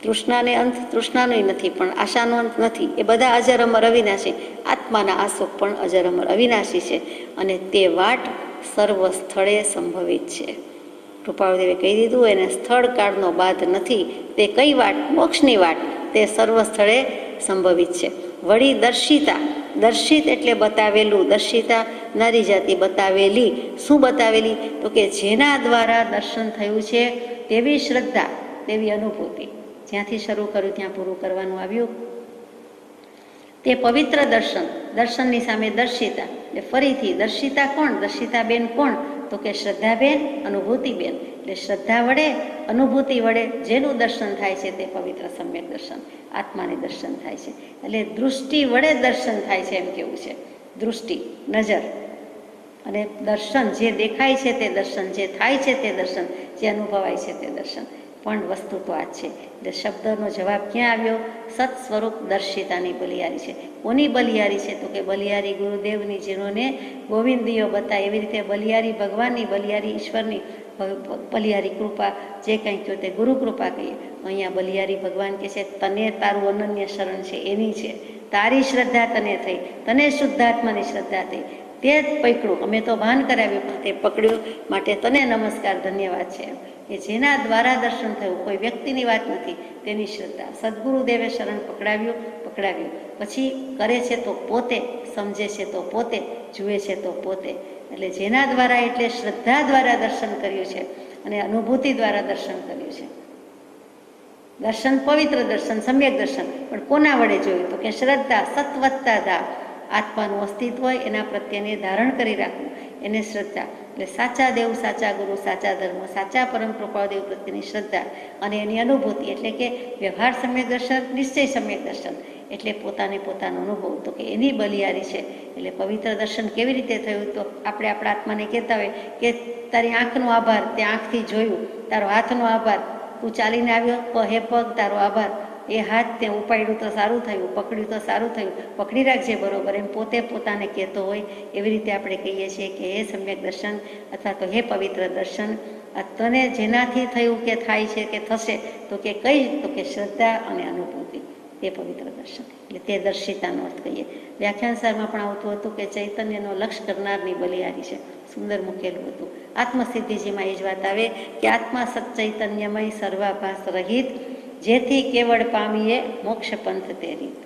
તૃષ્ણાને અંત તૃષ્ણાનોય નથી, પણ આશાનો અંત નથી. એ બધા અજર અમર અવિનાશી. આત્માના આ સુખ પણ અજર અમર અવિનાશી છે, અને તે વાટ સર્વ સ્થળે સંભવિત છે. કૃપાળુદેવે કહી દીધું, એને સ્થળ કાળનો બાધ નથી. તે કઈ વાટ? મોક્ષની વાટ. તે સર્વ સ્થળે સંભવિત છે. વળી દર્શિતા, દર્શિત એટલે બતાવેલું, દર્શિતા નારી જાતિ બતાવેલી. શું બતાવેલી? તો કે જેના દ્વારા દર્શન થયું છે તેવી શ્રદ્ધા, તેવી અનુભૂતિ. જ્યાંથી શરૂ કર્યું ત્યાં પૂરું કરવાનું આવ્યું. તે પવિત્ર દર્શન, દર્શનની સામે દર્શિતા. એટલે ફરીથી દર્શિતા કોણ? દર્શિતાબેન કોણ? તો કે શ્રદ્ધાબેન, અનુભૂતિબેન. એટલે શ્રદ્ધા વડે, અનુભૂતિ વડે જેનું દર્શન થાય છે તે પવિત્ર સમ્યક દર્શન, આત્માને દર્શન થાય છે. એટલે દૃષ્ટિ વડે દર્શન થાય છે એમ કેવું છે. દૃષ્ટિ, નજર, અને દર્શન, જે દેખાય છે તે દર્શન, જે થાય છે તે દર્શન, જે અનુભવાય છે તે દર્શન. પણ વસ્તુ તો આ જ છે. એટલે શબ્દનો જવાબ ક્યાં આવ્યો? સત સ્વરૂપ દર્શિતાની બલિયારી છે. કોની બલિયારી છે? તો કે બલિયારી ગુરુદેવની, જેનોને ગોવિંદીઓ બતાય એવી રીતે બલિયારી ભગવાનની, બલિયારી ઈશ્વરની, બલિયારી કૃપા, જે કંઈ કહ્યું તે ગુરુ કૃપા કહીએ. અહીંયા બલિયારી ભગવાન કહે છે તને તારું અનન્ય શરણ છે એની છે. તારી શ્રદ્ધા તને થઈ, તને શુદ્ધાત્માની શ્રદ્ધા થઈ, તે જ પકડ્યું. અમે તો ભાન કરાવ્યું પણ તે પકડ્યું, માટે તને નમસ્કાર, ધન્યવાદ છે. કે જેના દ્વારા દર્શન થયું, કોઈ વ્યક્તિની વાત નથી, તેની શ્રદ્ધા. સદગુરુદેવે શરણ પકડાવ્યું. પછી કરે છે તો પોતે, સમજે છે તો પોતે, જુએ છે તો પોતે. એટલે જેના દ્વારા, એટલે શ્રદ્ધા દ્વારા દર્શન કર્યું છે, અને અનુભૂતિ દ્વારા દર્શન કર્યું છે. દર્શન પવિત્ર દર્શન, સમ્યક દર્શન. પણ કોના વડે જોયું? તો કે શ્રદ્ધા, સત્વત્તા ધા. આત્માનું અસ્તિત્વ હોય એના પ્રત્યેને ધારણ કરી રાખવું, એને શ્રદ્ધા. એટલે સાચા દેવ, સાચા ગુરુ, સાચા ધર્મ, સાચા પરમ કૃપાદેવ પ્રત્યેની શ્રદ્ધા, અને એની અનુભૂતિ. એટલે કે વ્યવહાર સમ્યક દર્શન, નિશ્ચય સમ્યક દર્શન, એટલે પોતાને પોતાનો અનુભવ. તો કે એની બલિયારી છે. એટલે પવિત્ર દર્શન કેવી રીતે થયું? તો આપણે આપણા આત્માને કહેતા હોય કે તારી આંખનો આભાર, તે આંખથી જોયું. તારો હાથનો આભાર, તું ચાલીને આવ્યો, હે પગ તારો આભાર, એ હાથ તે ઉપાડ્યું તો સારું થયું, પકડ્યું તો સારું થયું, પકડી રાખજે બરોબર. એમ પોતે પોતાને કહેતો હોય એવી રીતે આપણે કહીએ છીએ કે હે સમ્યક દર્શન, અથવા તો હે પવિત્ર દર્શન, આ તને જેનાથી થયું કે થાય છે કે થશે, તો કે કઈ? તો કે શ્રદ્ધા અને અનુભૂતિ, તે પવિત્ર દર્શન. એટલે તે દર્શિતાનો અર્થ કહીએ. વ્યાખ્યાન સારમાં પણ આવતું હતું કે ચૈતન્યનો લક્ષ્ય કરનારની બલિયારી છે. સુંદર મૂકેલું હતું. આત્મસિદ્ધિજીમાં એ જ વાત આવે કે આત્મા સચ્ચૈતન્યમય સર્વાભાસ રહિત, જેથી કેવળ પામીએ મોક્ષ પંથ તે રીત.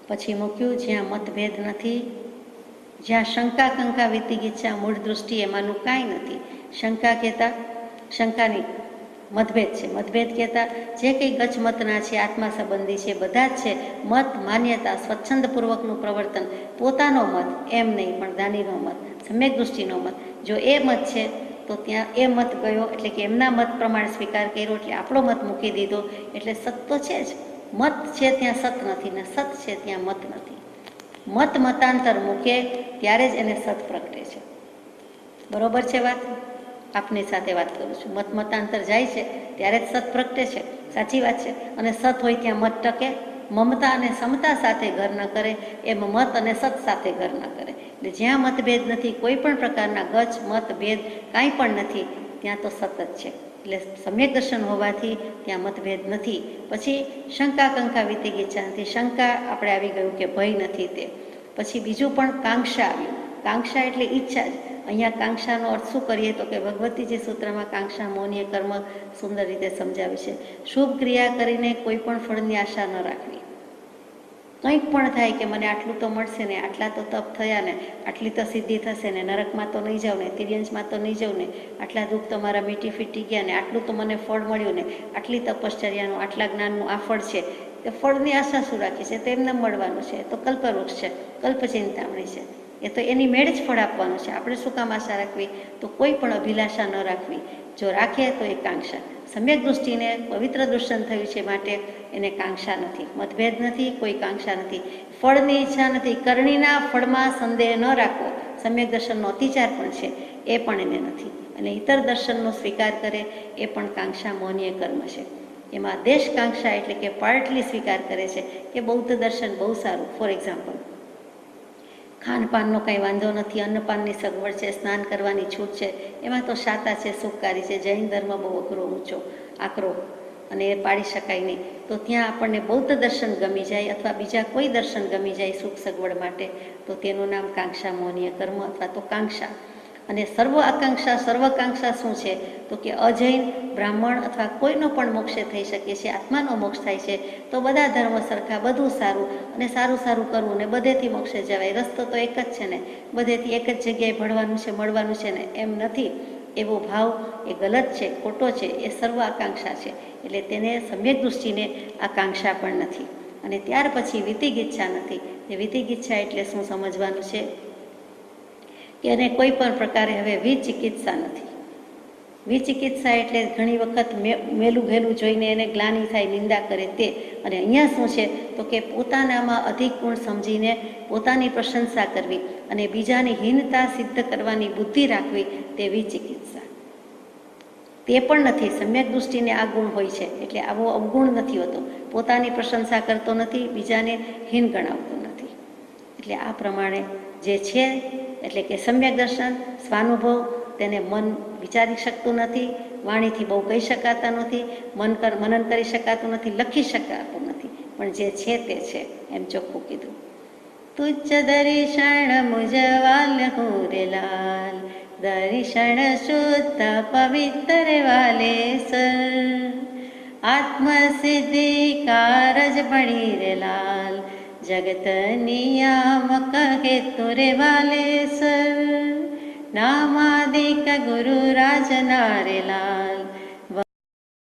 પછી મૂક્યું જ્યાં મતભેદ નથી, જ્યાં શંકા કંકા વિતિગીચ્છા મૂળ દૃષ્ટિ, એમાંનું કાંઈ નથી. શંકા કહેતા, શંકાની મતભેદ છે. મતભેદ કહેતા જે કંઈ ગચમતના છે, આત્મા સંબંધી છે, બધા જ છે. મત, માન્યતા, સ્વચ્છંદપૂર્વકનું પ્રવર્તન, પોતાનો મત એમ નહીં, પણ દાનીનો મત, સમ્યક દૃષ્ટિનો મત. જો એ મત છે તો ત્યાં એ મત ગયો, એટલે કે એમના મત પ્રમાણે સ્વીકાર કર્યો, એટલે આપણો મત મૂકી દીધો. એટલે સત તો છે જ. મત છે ત્યાં સત નથી, ને સત છે ત્યાં મત નથી. મત મતાંતર મૂકે ત્યારે જ એને સત પ્રગટે છે. બરોબર છે વાત? આપની સાથે વાત કરું છું. મત મતાંતર જાય છે ત્યારે જ સત પ્રગટે છે. સાચી વાત છે. અને સત હોય ત્યાં મત ટકે. મમતા અને સમતા સાથે ઘર ન કરે એમ મત અને સત સાથે ઘર ન કરે. એટલે જ્યાં મતભેદ નથી, કોઈ પણ પ્રકારના ગચ મતભેદ કાંઈ પણ નથી, ત્યાં તો સતત છે. એટલે સમ્યક દર્શન હોવાથી ત્યાં મતભેદ નથી. પછી શંકા કંકા વિતિગીચ્છા નથી. શંકા આપણે આવી ગયું કે ભય નથી તે. પછી બીજું પણ કાંક્ષા આવ્યું. કાંક્ષા એટલે ઈચ્છા જ. અહીંયા કાંક્ષાનો અર્થ શું કરીએ? તો કે ભગવતીજી સૂત્રમાં કાંક્ષા મૌન્ય કર્મ સુંદર રીતે સમજાવ્યું છે. શુભ ક્રિયા કરીને કોઈ પણ ફળની આશા ન રાખવી. કંઈક પણ થાય કે મને આટલું તો મળશે ને, આટલા તો તપ થયા ને, આટલી તો સિદ્ધિ થશે ને, નરકમાં તો નહીં જાઉં ને, તિર્યંશમાં તો નહીં જાઉં ને, આટલા દુઃખ તો મારા મીટી ફીટી ગયા ને, આટલું તો મને ફળ મળ્યું ને, આટલી તપશ્ચર્યાનું, આટલા જ્ઞાનનું આ ફળ છે. તે ફળની આશા શું રાખી છે? તો એમને મળવાનું છે. તો કલ્પવૃક્ષ છે, કલ્પચિંતામણી છે. એ તો એની મેળે જ ફળ આપવાનું છે. આપણે શું કામ આશા રાખવી? તો કોઈ પણ અભિલાષા ન રાખવી. જો રાખીએ તો એ કાંક્ષા. સમ્યક દૃષ્ટિને પવિત્ર દર્શન થયું છે માટે એને કાંક્ષા નથી, મતભેદ નથી, કોઈ કાંક્ષા નથી, ફળની ઈચ્છા નથી. કરણીના ફળમાં સંદેહ ન રાખવો, સમ્યક દર્શનનો અતિચાર પણ છે, એ પણ એને નથી. અને ઇતર દર્શનનો સ્વીકાર કરે એ પણ કાંક્ષા મૌન્ય કર્મ છે. એમાં દેશ કાંક્ષા એટલે કે પાર્ટલી સ્વીકાર કરે છે કે બૌદ્ધ દર્શન બહુ સારું. ફોર એક્ઝામ્પલ, ખાનપાનનો કંઈ વાંધો નથી, અન્નપાનની સગવડ છે, સ્નાન કરવાની છૂટ છે, એમાં તો શાતા છે, સુખકારી છે. જૈન ધર્મ બહુ અઘરો ઊંચો, આકરો અને એ પાડી શકાય નહીં, તો ત્યાં આપણને બૌદ્ધ દર્શન ગમી જાય અથવા બીજા કોઈ દર્શન ગમી જાય સુખ સગવડ માટે, તો તેનું નામ કાંક્ષા મોહનીય કર્મ અથવા તો કાંક્ષા. અને સર્વ આકાંક્ષા સર્વકાંક્ષા શું છે? તો કે અજૈન બ્રાહ્મણ અથવા કોઈનો પણ મોક્ષે થઈ શકે છે, આત્માનો મોક્ષ થાય છે તો બધા ધર્મ સરખા, બધું સારું અને સારું સારું કરવું ને બધેથી મોક્ષે જવાય. રસ્તો તો એક જ છે ને, બધેથી એક જ જગ્યાએ ભળવાનું છે, મળવાનું છે ને, એમ નથી. એવો ભાવ એ ગલત છે, ખોટો છે, એ સર્વ આકાંક્ષા છે. એટલે તેને સમ્યક દૃષ્ટિને આકાંક્ષા પણ નથી. અને ત્યાર પછી વિતિગીચ્છા નથી. એ વિતિગીચ્છા એટલે શું સમજવાનું છે કે એને કોઈ પણ પ્રકારે હવે વિચિકિત્સા નથી. વિચિકિત્સા એટલે ઘણી વખત મેલું ઘેલું જોઈને એને ગ્લાનિ થાય, નિંદા કરે તે. અને અહીંયા શું છે તો કે પોતાનામાં અધિક ગુણ સમજીને પોતાની પ્રશંસા કરવી અને બીજાની હીનતા સિદ્ધ કરવાની બુદ્ધિ રાખવી, તે વિચિકિત્સા. તે પણ નથી. સમ્યક દૃષ્ટિને આ ગુણ હોય છે, એટલે આવો અવગુણ નથી હોતો. પોતાની પ્રશંસા કરતો નથી, બીજાને હીન ગણાવતો નથી. એટલે આ પ્રમાણે જે છે એટલે કે સમ્યક દર્શન સ્વાનુભવ, તેને મન વિચારી શકતું નથી, વાણીથી બહુ કહી શકાતા નથી, મનન કરી શકાતું નથી, લખી શકાતું નથી, પણ જે છે તે છે, એમ ચોખ્ખું કીધું. તુચ્છ દર્શન મુજવાલ હોરે લાલ, દર્શન શુદ્ધ પવિત્ર વાલે સર, આત્મસિદ્ધિ કારજ બળી રે લાલ, જગત નિયામક હેતુ રે વાલે સર, નામાદિક ગુરુ રાજ નારે લાલ,